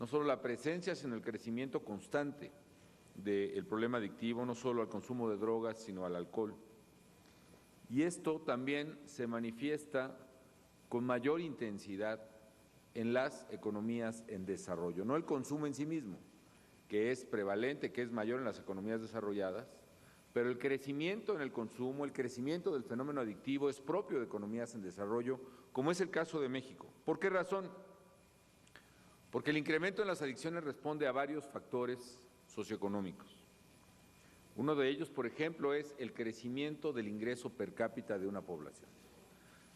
G: no solo la presencia, sino el crecimiento constante del problema adictivo, no solo al consumo de drogas, sino al alcohol. Y esto también se manifiesta con mayor intensidad en las economías en desarrollo, no el consumo en sí mismo, que es prevalente, que es mayor en las economías desarrolladas, pero el crecimiento en el consumo, el crecimiento del fenómeno adictivo es propio de economías en desarrollo, como es el caso de México. ¿Por qué razón? Porque el incremento en las adicciones responde a varios factores socioeconómicos. Uno de ellos, por ejemplo, es el crecimiento del ingreso per cápita de una población.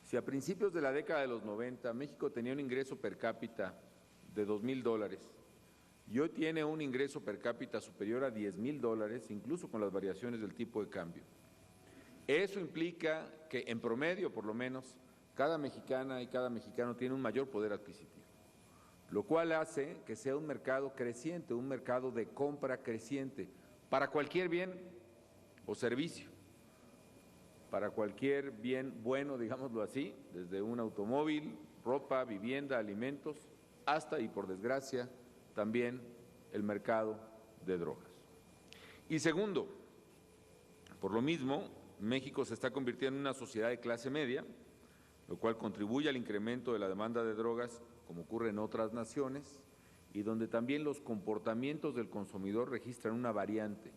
G: Si a principios de la década de los 90 México tenía un ingreso per cápita de $2,000 y hoy tiene un ingreso per cápita superior a $10,000, incluso con las variaciones del tipo de cambio, eso implica que en promedio, por lo menos, cada mexicana y cada mexicano tiene un mayor poder adquisitivo, lo cual hace que sea un mercado creciente, un mercado de compra creciente para cualquier bien o servicio, para cualquier bien bueno, digámoslo así, desde un automóvil, ropa, vivienda, alimentos, hasta, y por desgracia, también el mercado de drogas. Y segundo, por lo mismo, México se está convirtiendo en una sociedad de clase media, lo cual contribuye al incremento de la demanda de drogas, como ocurre en otras naciones, y donde también los comportamientos del consumidor registran una variante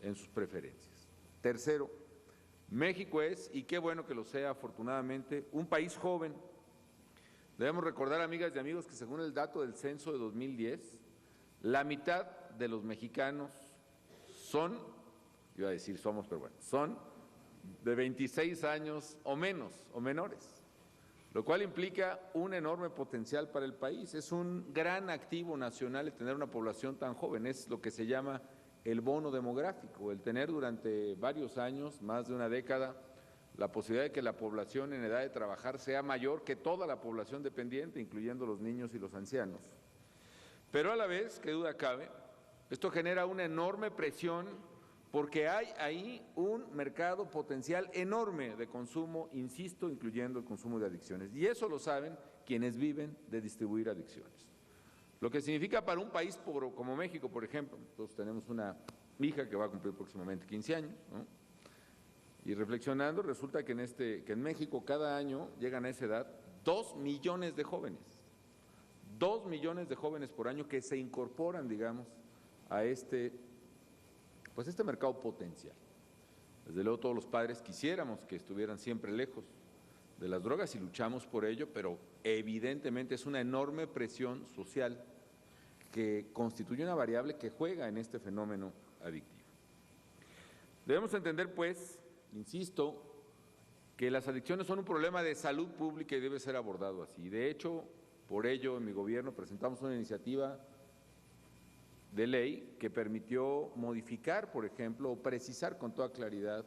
G: en sus preferencias. Tercero, México es, y qué bueno que lo sea afortunadamente, un país joven. Debemos recordar, amigas y amigos, que según el dato del censo de 2010, la mitad de los mexicanos son, iba a decir somos, pero bueno, son de 26 años o menos, o menores, lo cual implica un enorme potencial para el país. Es un gran activo nacional el tener una población tan joven, es lo que se llama el bono demográfico, el tener durante varios años, más de una década, la posibilidad de que la población en edad de trabajar sea mayor que toda la población dependiente, incluyendo los niños y los ancianos. Pero a la vez, qué duda cabe, esto genera una enorme presión porque hay ahí un mercado potencial enorme de consumo, insisto, incluyendo el consumo de adicciones. Y eso lo saben quienes viven de distribuir adicciones. Lo que significa para un país como México, por ejemplo, nosotros tenemos una hija que va a cumplir próximamente 15 años, ¿no? Y reflexionando, resulta que en México cada año llegan a esa edad 2 millones de jóvenes. 2 millones de jóvenes por año que se incorporan, digamos, a este mercado potencial. Desde luego todos los padres quisiéramos que estuvieran siempre lejos de las drogas y luchamos por ello, pero evidentemente es una enorme presión social que constituye una variable que juega en este fenómeno adictivo. Debemos entender, pues, insisto, que las adicciones son un problema de salud pública y debe ser abordado así. De hecho, por ello, en mi gobierno presentamos una iniciativa de ley que permitió modificar, por ejemplo, o precisar con toda claridad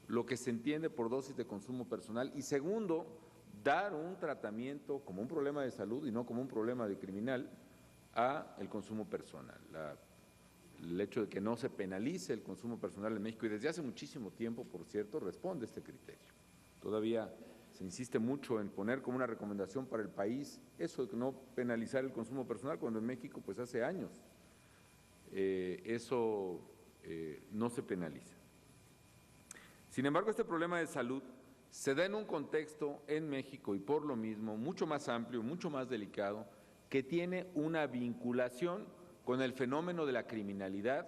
G: lo que se entiende por dosis de consumo personal y, segundo, dar un tratamiento como un problema de salud y no como un problema de criminal a el consumo personal. El hecho de que no se penalice el consumo personal en México, y desde hace muchísimo tiempo, por cierto, responde a este criterio. Todavía se insiste mucho en poner como una recomendación para el país eso de no penalizar el consumo personal, cuando en México, pues hace años, eso no se penaliza. Sin embargo, este problema de salud se da en un contexto en México y por lo mismo mucho más amplio, mucho más delicado, que tiene una vinculación con el fenómeno de la criminalidad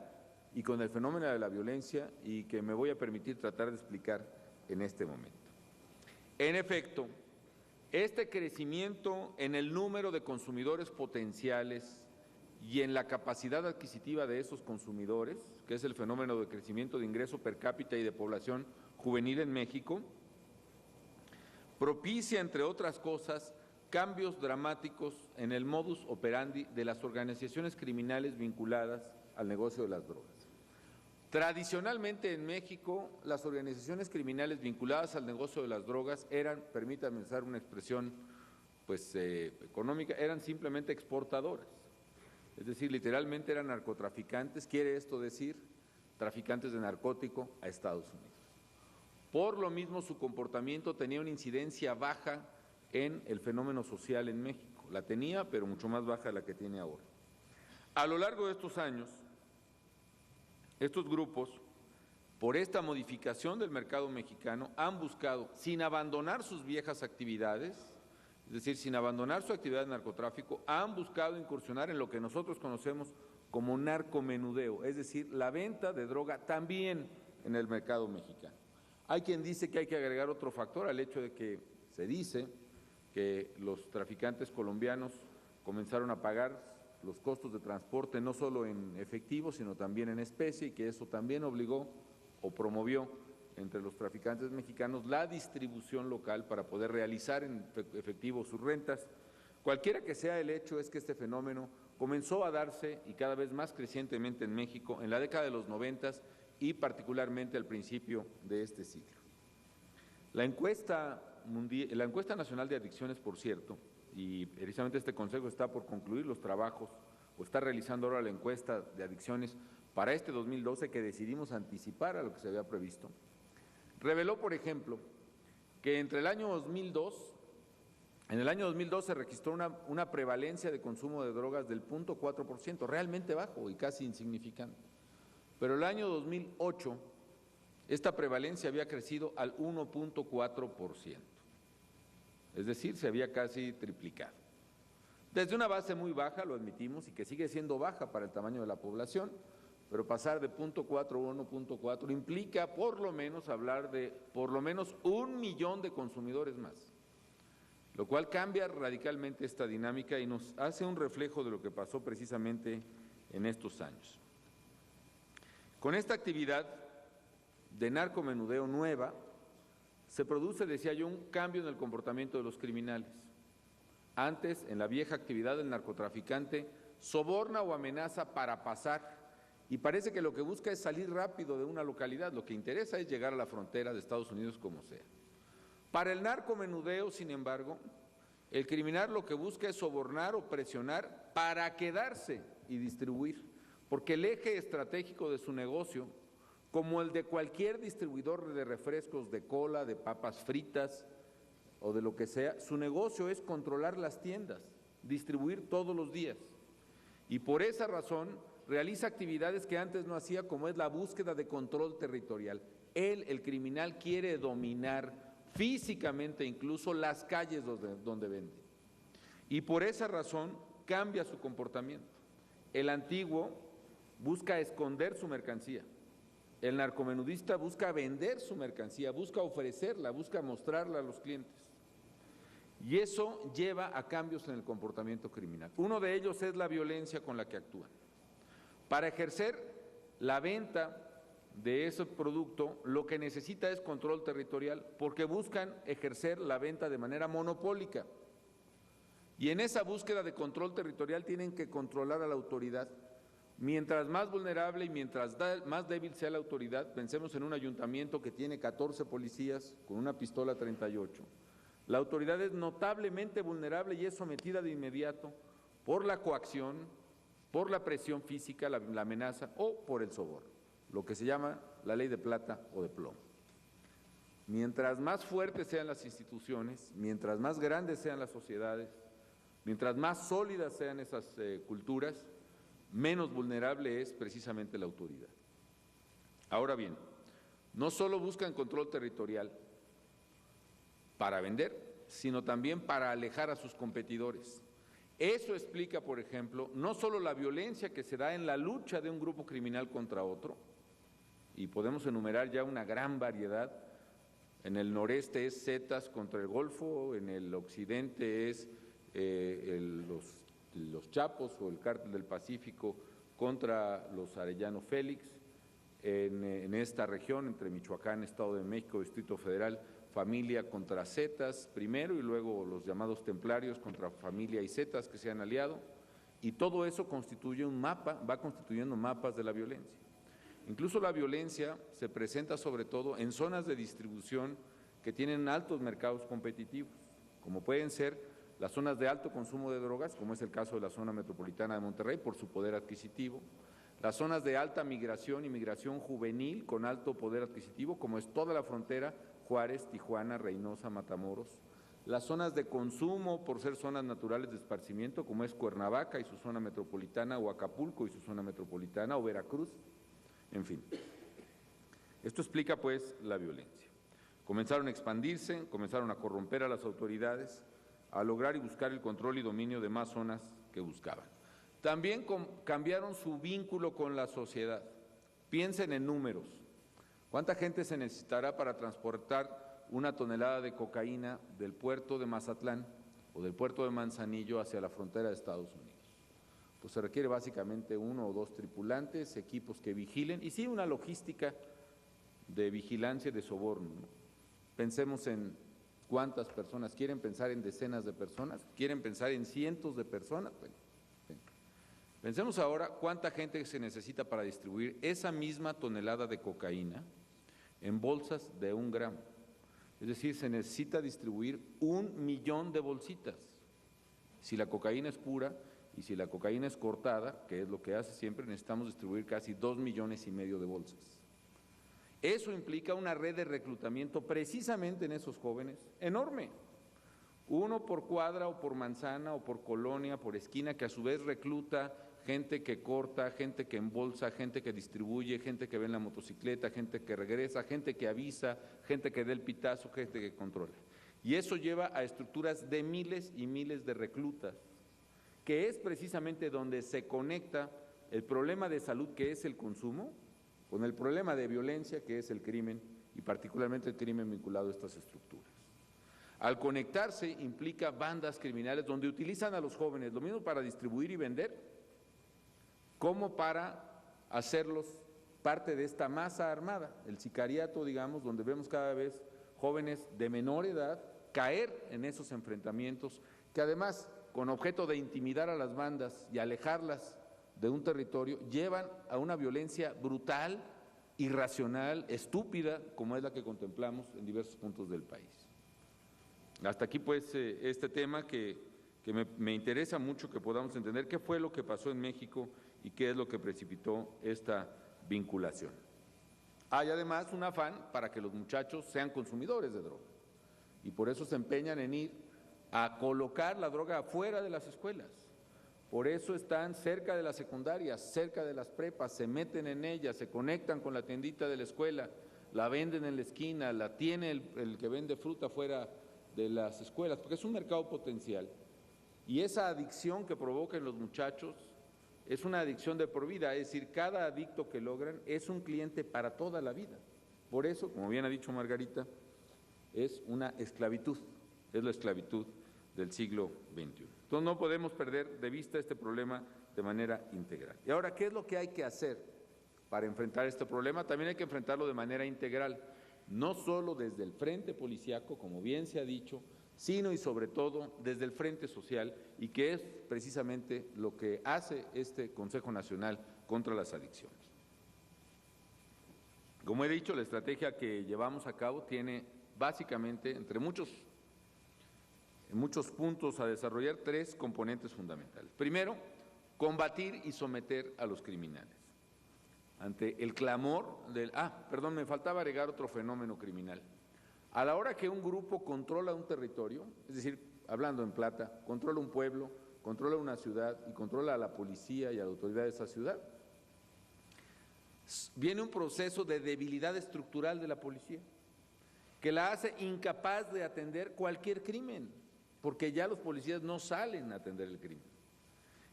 G: y con el fenómeno de la violencia y que me voy a permitir tratar de explicar en este momento. En efecto, este crecimiento en el número de consumidores potenciales y en la capacidad adquisitiva de esos consumidores, que es el fenómeno de crecimiento de ingreso per cápita y de población juvenil en México, propicia, entre otras cosas, cambios dramáticos en el modus operandi de las organizaciones criminales vinculadas al negocio de las drogas. Tradicionalmente en México, las organizaciones criminales vinculadas al negocio de las drogas eran, permítanme usar una expresión económica, eran simplemente exportadoras. Es decir, literalmente eran narcotraficantes, quiere esto decir, traficantes de narcótico a Estados Unidos. Por lo mismo, su comportamiento tenía una incidencia baja en el fenómeno social en México. La tenía, pero mucho más baja de la que tiene ahora. A lo largo de estos años, estos grupos, por esta modificación del mercado mexicano, han buscado, sin abandonar sus viejas actividades, es decir, sin abandonar su actividad de narcotráfico, han buscado incursionar en lo que nosotros conocemos como narcomenudeo, es decir, la venta de droga también en el mercado mexicano. Hay quien dice que hay que agregar otro factor al hecho de que se dice que los traficantes colombianos comenzaron a pagar los costos de transporte no solo en efectivo, sino también en especie, y que eso también obligó o promovió entre los traficantes mexicanos la distribución local para poder realizar en efectivo sus rentas. Cualquiera que sea el hecho, es que este fenómeno comenzó a darse y cada vez más crecientemente en México en la década de los 90 y particularmente al principio de este siglo. La encuesta nacional de adicciones, por cierto, y precisamente este Consejo está por concluir los trabajos, o está realizando ahora la encuesta de adicciones para este 2012, que decidimos anticipar a lo que se había previsto, reveló, por ejemplo, que en el año 2002 se registró una prevalencia de consumo de drogas del 0.4%, realmente bajo y casi insignificante. Pero el año 2008, esta prevalencia había crecido al 1.4%. Es decir, se había casi triplicado. Desde una base muy baja, lo admitimos, y que sigue siendo baja para el tamaño de la población, pero pasar de 0.4 a 1.4 implica por lo menos hablar de por lo menos 1 millón de consumidores más. lo cual cambia radicalmente esta dinámica y nos hace un reflejo de lo que pasó precisamente en estos años. Con esta actividad de narcomenudeo nueva, se produce, decía yo, un cambio en el comportamiento de los criminales. Antes, en la vieja actividad del narcotraficante, soborna o amenaza para pasar, y parece que lo que busca es salir rápido de una localidad, lo que interesa es llegar a la frontera de Estados Unidos como sea. Para el narcomenudeo, sin embargo, el criminal lo que busca es sobornar o presionar para quedarse y distribuir, porque el eje estratégico de su negocio, como el de cualquier distribuidor de refrescos de cola, de papas fritas o de lo que sea, su negocio es controlar las tiendas, distribuir todos los días. Y por esa razón realiza actividades que antes no hacía, como es la búsqueda de control territorial. Él, el criminal, quiere dominar físicamente incluso las calles donde vende. Y por esa razón cambia su comportamiento. El antiguo busca esconder su mercancía. El narcomenudista busca vender su mercancía, busca ofrecerla, busca mostrarla a los clientes. Y eso lleva a cambios en el comportamiento criminal. Uno de ellos es la violencia con la que actúan. Para ejercer la venta de ese producto, lo que necesita es control territorial, porque buscan ejercer la venta de manera monopólica. Y en esa búsqueda de control territorial tienen que controlar a la autoridad. Mientras más vulnerable y mientras más débil sea la autoridad, pensemos en un ayuntamiento que tiene 14 policías con una pistola 38. La autoridad es notablemente vulnerable y es sometida de inmediato por la coacción, por la presión física, la amenaza o por el soborno, lo que se llama la ley de plata o de plomo. Mientras más fuertes sean las instituciones, mientras más grandes sean las sociedades, mientras más sólidas sean esas culturas, menos vulnerable es precisamente la autoridad. Ahora bien, no solo buscan control territorial para vender, sino también para alejar a sus competidores. Eso explica, por ejemplo, no solo la violencia que se da en la lucha de un grupo criminal contra otro, y podemos enumerar ya una gran variedad. En el noreste es Zetas contra el Golfo, en el occidente es los Chapos o el Cártel del Pacífico contra los Arellano Félix, en esta región, entre Michoacán, Estado de México, Distrito Federal, familia contra Zetas primero y luego los llamados templarios contra familia y Zetas que se han aliado, y todo eso constituye un mapa, va constituyendo mapas de la violencia. Incluso la violencia se presenta sobre todo en zonas de distribución que tienen altos mercados competitivos, como pueden ser las zonas de alto consumo de drogas, como es el caso de la zona metropolitana de Monterrey, por su poder adquisitivo, las zonas de alta migración y migración juvenil con alto poder adquisitivo, como es toda la frontera, Juárez, Tijuana, Reynosa, Matamoros, las zonas de consumo por ser zonas naturales de esparcimiento, como es Cuernavaca y su zona metropolitana, o Acapulco y su zona metropolitana, o Veracruz, en fin. Esto explica pues la violencia. Comenzaron a expandirse, comenzaron a corromper a las autoridades, a lograr y buscar el control y dominio de más zonas que buscaban. También cambiaron su vínculo con la sociedad. Piensen en números. ¿Cuánta gente se necesitará para transportar una tonelada de cocaína del puerto de Mazatlán o del puerto de Manzanillo hacia la frontera de Estados Unidos? Pues se requiere básicamente 1 o 2 tripulantes, equipos que vigilen y sí una logística de vigilancia y de soborno, ¿no? Pensemos en cuántas personas, ¿quieren pensar en decenas de personas? ¿Quieren pensar en cientos de personas? Bueno, pensemos ahora cuánta gente se necesita para distribuir esa misma tonelada de cocaína en bolsas de 1 gramo. Es decir, se necesita distribuir 1 millón de bolsitas. Si la cocaína es pura y si la cocaína es cortada, que es lo que hace siempre, necesitamos distribuir casi 2,5 millones de bolsas. Eso implica una red de reclutamiento precisamente en esos jóvenes enorme. 1 por cuadra o por manzana o por colonia, por esquina, que a su vez recluta gente que corta, gente que embolsa, gente que distribuye, gente que ve en la motocicleta, gente que regresa, gente que avisa, gente que da el pitazo, gente que controla. Y eso lleva a estructuras de miles y miles de reclutas, que es precisamente donde se conecta el problema de salud, que es el consumo, con el problema de violencia, que es el crimen, y particularmente el crimen vinculado a estas estructuras. Al conectarse implica bandas criminales donde utilizan a los jóvenes, lo mismo para distribuir y vender, como para hacerlos parte de esta masa armada, el sicariato, digamos, donde vemos cada vez jóvenes de menor edad caer en esos enfrentamientos, que además, con objeto de intimidar a las bandas y alejarlas de un territorio, llevan a una violencia brutal, irracional, estúpida, como es la que contemplamos en diversos puntos del país. Hasta aquí, pues, este tema que me interesa mucho que podamos entender qué fue lo que pasó en México y qué es lo que precipitó esta vinculación. Hay además un afán para que los muchachos sean consumidores de droga y por eso se empeñan en ir a colocar la droga afuera de las escuelas. Por eso están cerca de las secundarias, cerca de las prepas, se meten en ellas, se conectan con la tiendita de la escuela, la venden en la esquina, la tiene el que vende fruta fuera de las escuelas, porque es un mercado potencial. Y esa adicción que provoca en los muchachos es una adicción de por vida, es decir, cada adicto que logran es un cliente para toda la vida. Por eso, como bien ha dicho Margarita, es una esclavitud, es la esclavitud del siglo XXI. Entonces no podemos perder de vista este problema de manera integral. Y ahora, ¿qué es lo que hay que hacer para enfrentar este problema? También hay que enfrentarlo de manera integral, no solo desde el frente policíaco, como bien se ha dicho, sino y sobre todo desde el frente social, y que es precisamente lo que hace este Consejo Nacional contra las Adicciones. Como he dicho, la estrategia que llevamos a cabo tiene básicamente, entre muchos puntos a desarrollar, tres componentes fundamentales. Primero, combatir y someter a los criminales. Ante el clamor del… me faltaba agregar otro fenómeno criminal. A la hora que un grupo controla un territorio, es decir, hablando en plata, controla un pueblo, controla una ciudad y controla a la policía y a la autoridad de esa ciudad, viene un proceso de debilidad estructural de la policía que la hace incapaz de atender cualquier crimen, porque ya los policías no salen a atender el crimen.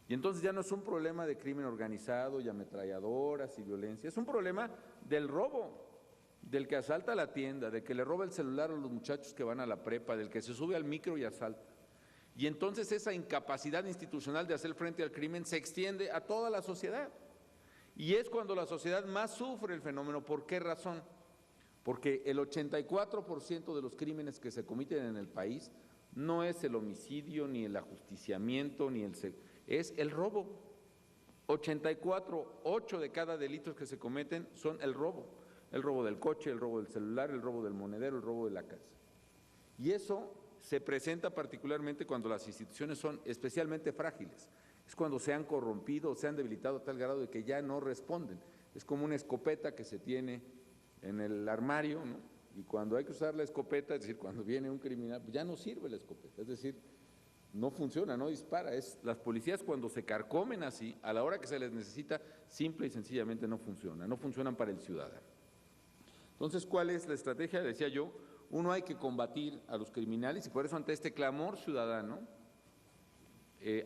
G: Y entonces ya no es un problema de crimen organizado y ametralladoras y violencia, es un problema del robo, del que asalta la tienda, del que le roba el celular a los muchachos que van a la prepa, del que se sube al micro y asalta. Y entonces esa incapacidad institucional de hacer frente al crimen se extiende a toda la sociedad. Y es cuando la sociedad más sufre el fenómeno. ¿Por qué razón? Porque el 84% de los crímenes que se cometen en el país no es el homicidio, ni el ajusticiamiento, es el robo. 8 de cada delito que se cometen son el robo. El robo del coche, el robo del celular, el robo del monedero, el robo de la casa. Y eso se presenta particularmente cuando las instituciones son especialmente frágiles. Es cuando se han corrompido o se han debilitado a tal grado de que ya no responden. Es como una escopeta que se tiene en el armario, ¿no? Y cuando hay que usar la escopeta, es decir, cuando viene un criminal, ya no sirve la escopeta, es decir, no funciona, no dispara. Las policías cuando se carcomen así, a la hora que se les necesita, simple y sencillamente no funcionan para el ciudadano. Entonces, ¿cuál es la estrategia? Decía yo, uno, hay que combatir a los criminales y por eso ante este clamor ciudadano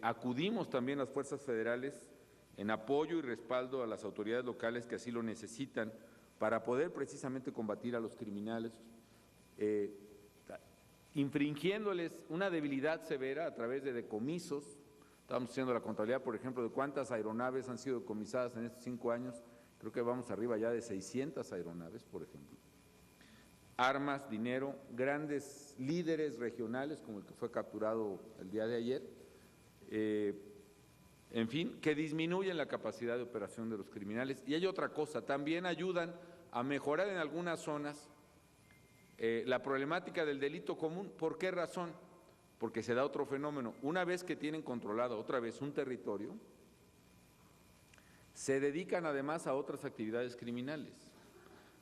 G: acudimos también las fuerzas federales en apoyo y respaldo a las autoridades locales que así lo necesitan para poder precisamente combatir a los criminales, infringiéndoles una debilidad severa a través de decomisos. Estamos haciendo la contabilidad, por ejemplo, de cuántas aeronaves han sido decomisadas en estos 5 años. Creo que vamos arriba ya de 600 aeronaves, por ejemplo. Armas, dinero, grandes líderes regionales, como el que fue capturado el día de ayer, en fin, que disminuyen la capacidad de operación de los criminales. Y hay otra cosa, también ayudan a mejorar en algunas zonas la problemática del delito común. ¿Por qué razón? Porque se da otro fenómeno. Una vez que tienen controlado otra vez un territorio, se dedican además a otras actividades criminales,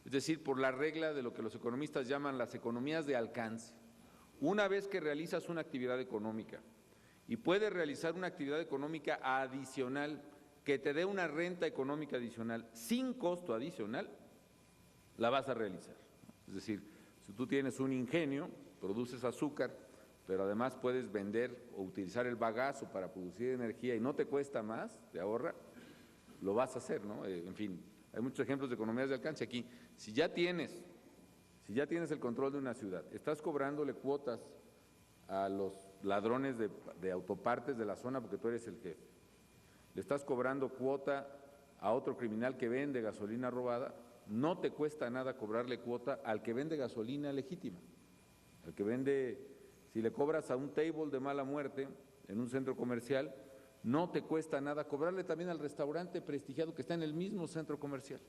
G: es decir, por la regla de lo que los economistas llaman las economías de alcance. Una vez que realizas una actividad económica y puedes realizar una actividad económica adicional que te dé una renta económica adicional sin costo adicional, la vas a realizar. Es decir, si tú tienes un ingenio, produces azúcar, pero además puedes vender o utilizar el bagazo para producir energía y no te cuesta más, te ahorra, lo vas a hacer, ¿no? En fin, hay muchos ejemplos de economías de alcance aquí. Si ya tienes el control de una ciudad, estás cobrándole cuotas a los ladrones de autopartes de la zona porque tú eres el jefe. Le estás cobrando cuota a otro criminal que vende gasolina robada, no te cuesta nada cobrarle cuota al que vende gasolina legítima, al que vende, si le cobras a un table de mala muerte en un centro comercial, no te cuesta nada cobrarle también al restaurante prestigiado que está en el mismo centro comercial.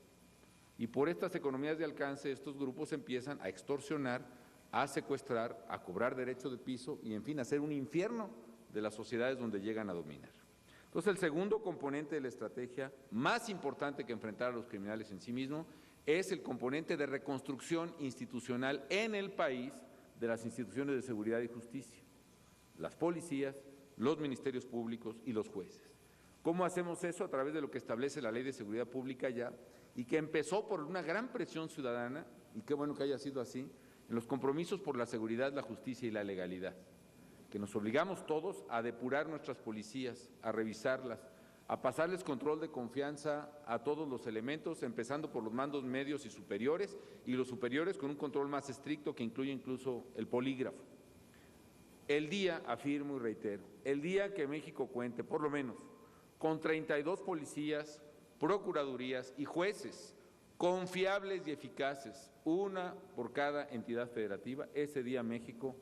G: Y por estas economías de alcance, estos grupos empiezan a extorsionar, a secuestrar, a cobrar derecho de piso y, en fin, a hacer un infierno de las sociedades donde llegan a dominar. Entonces, el segundo componente de la estrategia, más importante que enfrentar a los criminales en sí mismo, es el componente de reconstrucción institucional en el país de las instituciones de seguridad y justicia, las policías, los ministerios públicos y los jueces. ¿Cómo hacemos eso? A través de lo que establece la Ley de Seguridad Pública ya, y que empezó por una gran presión ciudadana, y qué bueno que haya sido así, en los compromisos por la seguridad, la justicia y la legalidad, que nos obligamos todos a depurar nuestras policías, a revisarlas, a pasarles control de confianza a todos los elementos, empezando por los mandos medios y superiores, y los superiores con un control más estricto que incluye incluso el polígrafo. El día, afirmo y reitero, el día que México cuente, por lo menos, con 32 policías, procuradurías y jueces confiables y eficaces, una por cada entidad federativa, ese día México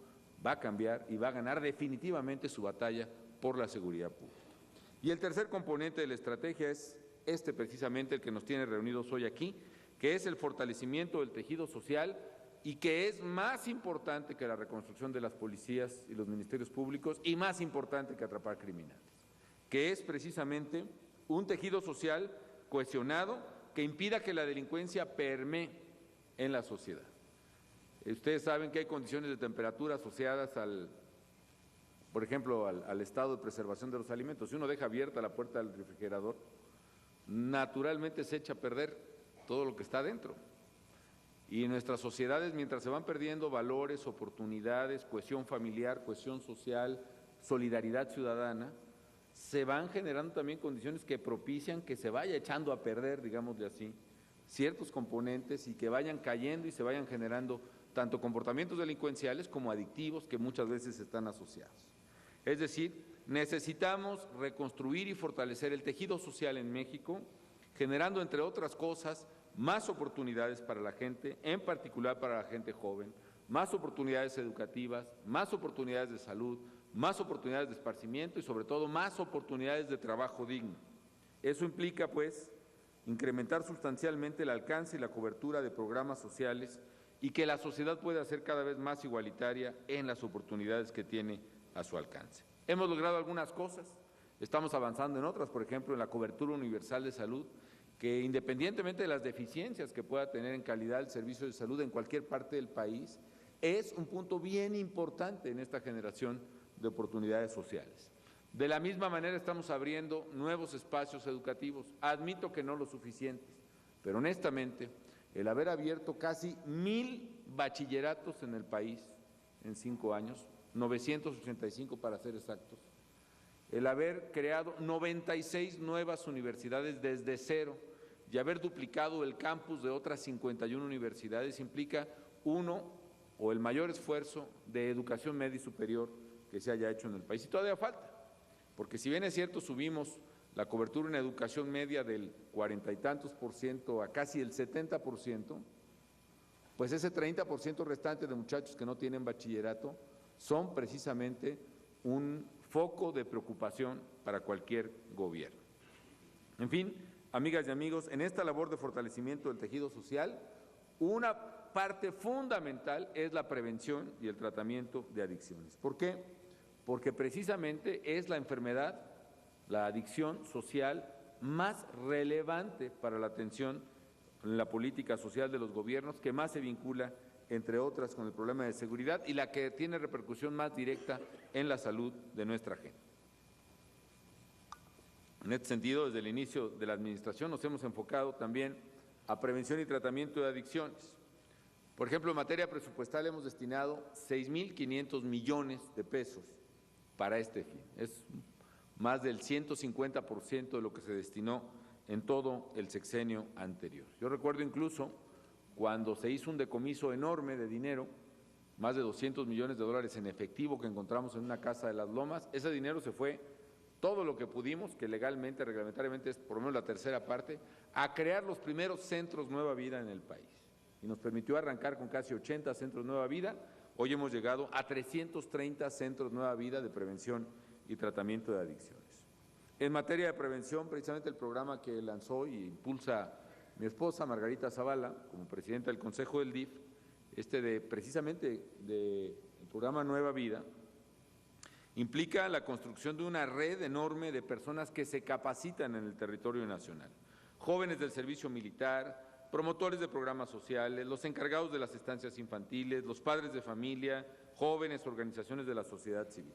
G: va a cambiar y va a ganar definitivamente su batalla por la seguridad pública. Y el tercer componente de la estrategia es precisamente el que nos tiene reunidos hoy aquí, que es el fortalecimiento del tejido social y que es más importante que la reconstrucción de las policías y los ministerios públicos y más importante que atrapar criminales, que es precisamente un tejido social cohesionado que impida que la delincuencia permee en la sociedad. Ustedes saben que hay condiciones de temperatura asociadas por ejemplo, al estado de preservación de los alimentos. Si uno deja abierta la puerta del refrigerador, naturalmente se echa a perder todo lo que está dentro. Y en nuestras sociedades, mientras se van perdiendo valores, oportunidades, cohesión familiar, cohesión social, solidaridad ciudadana, se van generando también condiciones que propician que se vaya echando a perder, digámosle así, ciertos componentes y que vayan cayendo y se vayan generando tanto comportamientos delincuenciales como adictivos que muchas veces están asociados. Es decir, necesitamos reconstruir y fortalecer el tejido social en México, generando, entre otras cosas, más oportunidades para la gente, en particular para la gente joven, más oportunidades educativas, más oportunidades de salud, más oportunidades de esparcimiento y, sobre todo, más oportunidades de trabajo digno. Eso implica, pues, incrementar sustancialmente el alcance y la cobertura de programas sociales y que la sociedad pueda ser cada vez más igualitaria en las oportunidades que tiene a su alcance. Hemos logrado algunas cosas, estamos avanzando en otras, por ejemplo, en la cobertura universal de salud, que independientemente de las deficiencias que pueda tener en calidad el servicio de salud en cualquier parte del país, es un punto bien importante en esta generación de oportunidades sociales. De la misma manera estamos abriendo nuevos espacios educativos, admito que no lo suficientes, pero honestamente el haber abierto casi 1,000 bachilleratos en el país en 5 años, 985 para ser exactos, el haber creado 96 nuevas universidades desde cero y haber duplicado el campus de otras 51 universidades implica el mayor esfuerzo de educación media y superior que se haya hecho en el país. Y todavía falta, porque si bien es cierto, subimos la cobertura en educación media del 40 y tantos % a casi el 70%, pues ese 30% restante de muchachos que no tienen bachillerato son precisamente un foco de preocupación para cualquier gobierno. En fin, amigas y amigos, en esta labor de fortalecimiento del tejido social, una parte fundamental es la prevención y el tratamiento de adicciones. ¿Por qué? Porque precisamente es la enfermedad, la adicción social más relevante para la atención en la política social de los gobiernos, que más se vincula, entre otras, con el problema de seguridad y la que tiene repercusión más directa en la salud de nuestra gente. En este sentido, desde el inicio de la administración nos hemos enfocado también a prevención y tratamiento de adicciones. Por ejemplo, en materia presupuestal hemos destinado 6,500 millones de pesos para este fin. Es más del 150% de lo que se destinó en todo el sexenio anterior. Yo recuerdo incluso cuando se hizo un decomiso enorme de dinero más de $200 millones en efectivo que encontramos en una casa de las Lomas. Ese dinero se fue todo lo que pudimos, que legalmente, reglamentariamente es por lo menos la tercera parte, a crear los primeros centros Nueva Vida en el país. Y nos permitió arrancar con casi 80 centros Nueva Vida. Hoy hemos llegado a 330 centros Nueva Vida de prevención y tratamiento de adicciones. En materia de prevención, precisamente el programa que lanzó y impulsa mi esposa, Margarita Zavala, como presidenta del Consejo del DIF, precisamente del programa Nueva Vida, implica la construcción de una red enorme de personas que se capacitan en el territorio nacional. Jóvenes del servicio militar, promotores de programas sociales, los encargados de las estancias infantiles, los padres de familia, jóvenes, organizaciones de la sociedad civil.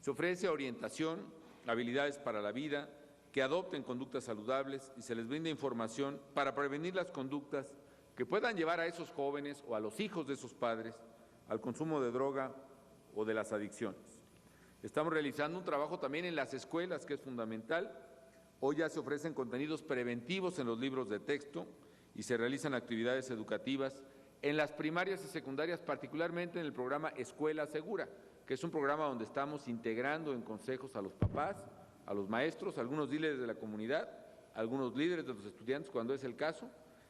G: Se ofrece orientación, habilidades para la vida, que adopten conductas saludables y se les brinda información para prevenir las conductas que puedan llevar a esos jóvenes o a los hijos de esos padres al consumo de droga o de las adicciones. Estamos realizando un trabajo también en las escuelas, que es fundamental. Hoy ya se ofrecen contenidos preventivos en los libros de texto y se realizan actividades educativas en las primarias y secundarias, particularmente en el programa Escuela Segura, que es un programa donde estamos integrando en consejos a los papás, a los maestros, a algunos líderes de la comunidad, a algunos líderes de los estudiantes cuando es el caso,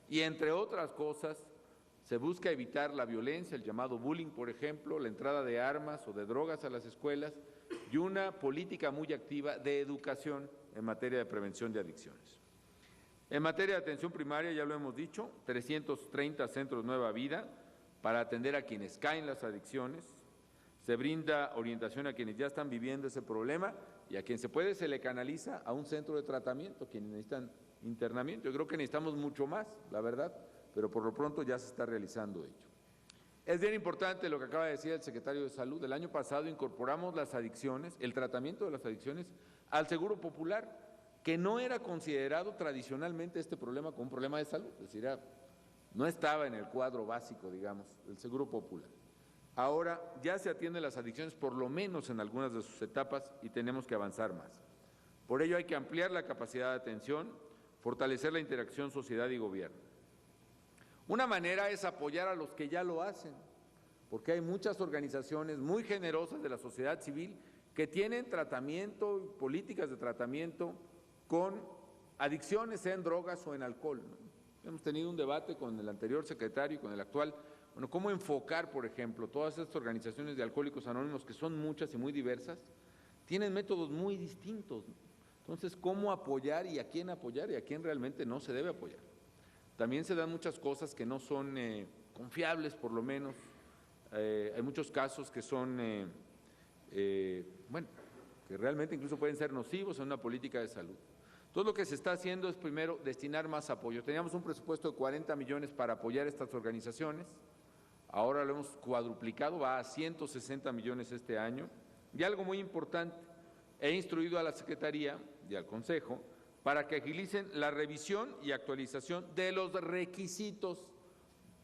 G: y entre otras cosas se busca evitar la violencia, el llamado bullying, por ejemplo, la entrada de armas o de drogas a las escuelas y una política muy activa de educación en materia de prevención de adicciones. En materia de atención primaria, ya lo hemos dicho, 330 centros Nueva Vida para atender a quienes caen las adicciones. Se brinda orientación a quienes ya están viviendo ese problema y a quien se puede se le canaliza a un centro de tratamiento, quienes necesitan internamiento. Yo creo que necesitamos mucho más, la verdad, pero por lo pronto ya se está realizando ello. Es bien importante lo que acaba de decir el secretario de Salud. El año pasado incorporamos las adicciones, el tratamiento de las adicciones, al Seguro Popular, que no era considerado tradicionalmente este problema como un problema de salud, es decir, no estaba en el cuadro básico, digamos, del Seguro Popular. Ahora ya se atienden las adicciones, por lo menos en algunas de sus etapas, y tenemos que avanzar más. Por ello hay que ampliar la capacidad de atención, fortalecer la interacción sociedad y gobierno. Una manera es apoyar a los que ya lo hacen, porque hay muchas organizaciones muy generosas de la sociedad civil que tienen tratamiento, políticas de tratamiento con adicciones en drogas o en alcohol, ¿no? Hemos tenido un debate con el anterior secretario y con el actual. Bueno, ¿cómo enfocar, por ejemplo, todas estas organizaciones de alcohólicos anónimos, que son muchas y muy diversas, tienen métodos muy distintos, ¿no? Entonces, ¿cómo apoyar y a quién realmente no se debe apoyar? También se dan muchas cosas que no son confiables, por lo menos. Hay muchos casos que son, que realmente incluso pueden ser nocivos en una política de salud. Todo lo que se está haciendo es, primero, destinar más apoyo. Teníamos un presupuesto de 40 millones para apoyar estas organizaciones. Ahora lo hemos cuadruplicado, va a 160 millones este año. Y algo muy importante, he instruido a la Secretaría y al Consejo para que agilicen la revisión y actualización de los requisitos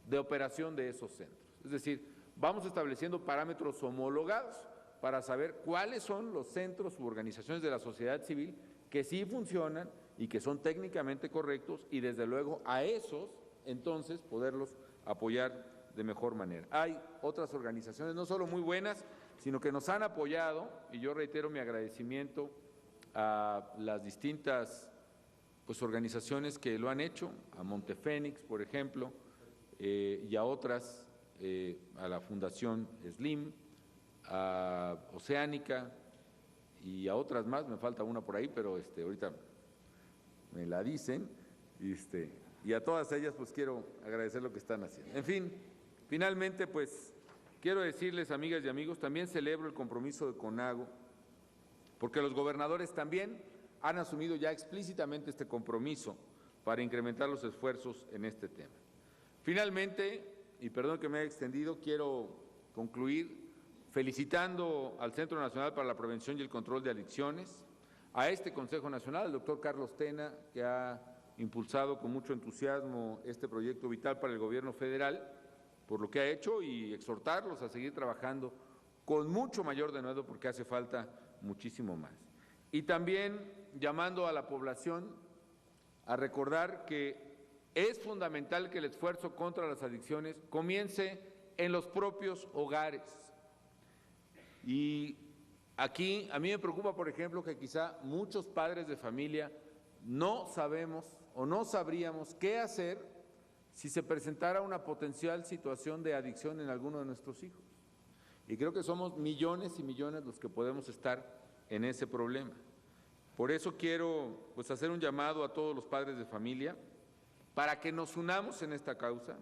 G: de operación de esos centros. Es decir, vamos estableciendo parámetros homologados para saber cuáles son los centros u organizaciones de la sociedad civil que sí funcionan y que son técnicamente correctos, y desde luego a esos entonces poderlos apoyar de mejor manera. Hay otras organizaciones, no solo muy buenas, sino que nos han apoyado, y yo reitero mi agradecimiento a las distintas organizaciones que lo han hecho, a Montefénix, por ejemplo, y a otras, a la Fundación SLIM, a Oceánica y a otras más, me falta una por ahí, pero ahorita me la dicen, y a todas ellas pues quiero agradecer lo que están haciendo. En fin, finalmente pues quiero decirles, amigas y amigos, también celebro el compromiso de CONAGO, porque los gobernadores también han asumido ya explícitamente este compromiso para incrementar los esfuerzos en este tema. Finalmente, y perdón que me haya extendido, quiero concluir felicitando al Centro Nacional para la Prevención y el Control de Adicciones, a este Consejo Nacional, al doctor Carlos Tena, que ha impulsado con mucho entusiasmo este proyecto vital para el gobierno federal, por lo que ha hecho, y exhortarlos a seguir trabajando con mucho mayor denuedo, porque hace falta muchísimo más. Y también llamando a la población a recordar que es fundamental que el esfuerzo contra las adicciones comience en los propios hogares. Y aquí a mí me preocupa, por ejemplo, que quizá muchos padres de familia no sabemos o no sabríamos qué hacer si se presentara una potencial situación de adicción en alguno de nuestros hijos. Y creo que somos millones y millones los que podemos estar en ese problema. Por eso quiero hacer un llamado a todos los padres de familia para que nos unamos en esta causa,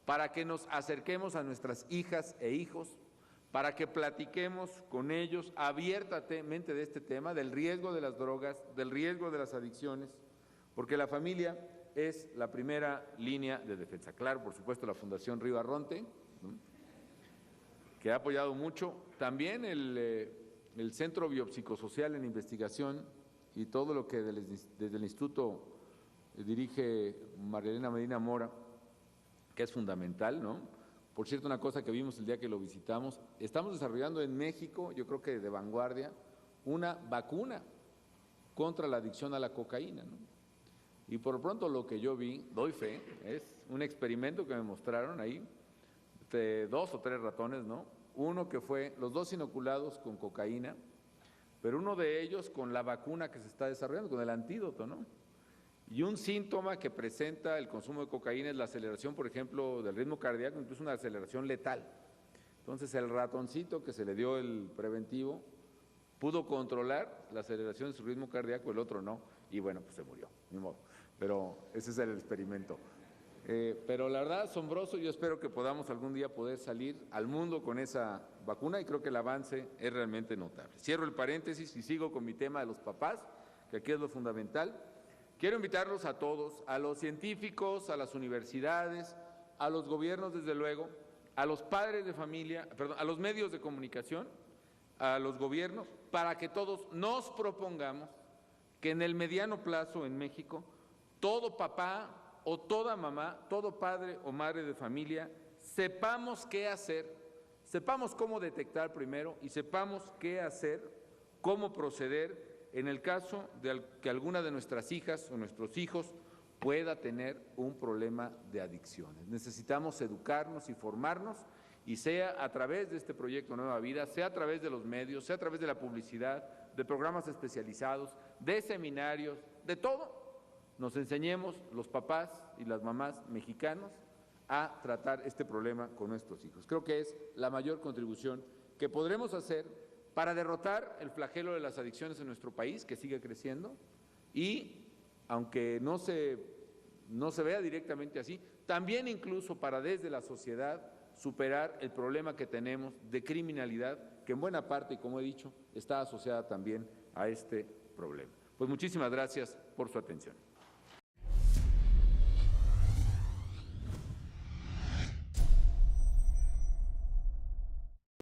G: para que nos acerquemos a nuestras hijas e hijos, para que platiquemos con ellos abiertamente de este tema, del riesgo de las drogas, del riesgo de las adicciones, porque la familia es la primera línea de defensa. Claro, por supuesto, la Fundación Río Arronte, ¿no?, que ha apoyado mucho, también el Centro Biopsicosocial en Investigación y todo lo que desde el Instituto dirige María Medina Mora, que es fundamental, ¿no? Por cierto, una cosa que vimos el día que lo visitamos, estamos desarrollando en México, yo creo que de vanguardia, una vacuna contra la adicción a la cocaína, ¿no? Y por lo pronto lo que yo vi, doy fe, es un experimento que me mostraron ahí, de 2 o 3 ratones, ¿no? Uno que fue, los 2 inoculados con cocaína, pero uno de ellos con la vacuna que se está desarrollando, con el antídoto, ¿no? Y un síntoma que presenta el consumo de cocaína es la aceleración, por ejemplo, del ritmo cardíaco, incluso una aceleración letal. Entonces el ratoncito que se le dio el preventivo pudo controlar la aceleración de su ritmo cardíaco, el otro no, y bueno, pues se murió, ni modo. Pero ese es el experimento. Pero la verdad, asombroso, yo espero que podamos algún día poder salir al mundo con esa vacuna y creo que el avance es realmente notable. Cierro el paréntesis y sigo con mi tema de los papás, que aquí es lo fundamental. Quiero invitarlos a todos, a los científicos, a las universidades, a los gobiernos, desde luego, a los padres de familia, perdón, a los medios de comunicación, a los gobiernos, para que todos nos propongamos que en el mediano plazo en México, todo papá o toda mamá, todo padre o madre de familia, sepamos qué hacer, sepamos cómo detectar primero y sepamos qué hacer, cómo proceder en el caso de que alguna de nuestras hijas o nuestros hijos pueda tener un problema de adicciones. Necesitamos educarnos y formarnos, y sea a través de este proyecto Nueva Vida, sea a través de los medios, sea a través de la publicidad, de programas especializados, de seminarios, de todo, nos enseñemos los papás y las mamás mexicanos a tratar este problema con nuestros hijos. Creo que es la mayor contribución que podremos hacer para derrotar el flagelo de las adicciones en nuestro país, que sigue creciendo, y aunque no se vea directamente así, también incluso para desde la sociedad superar el problema que tenemos de criminalidad, que en buena parte, y como he dicho, está asociada también a este problema. Pues muchísimas gracias por su atención.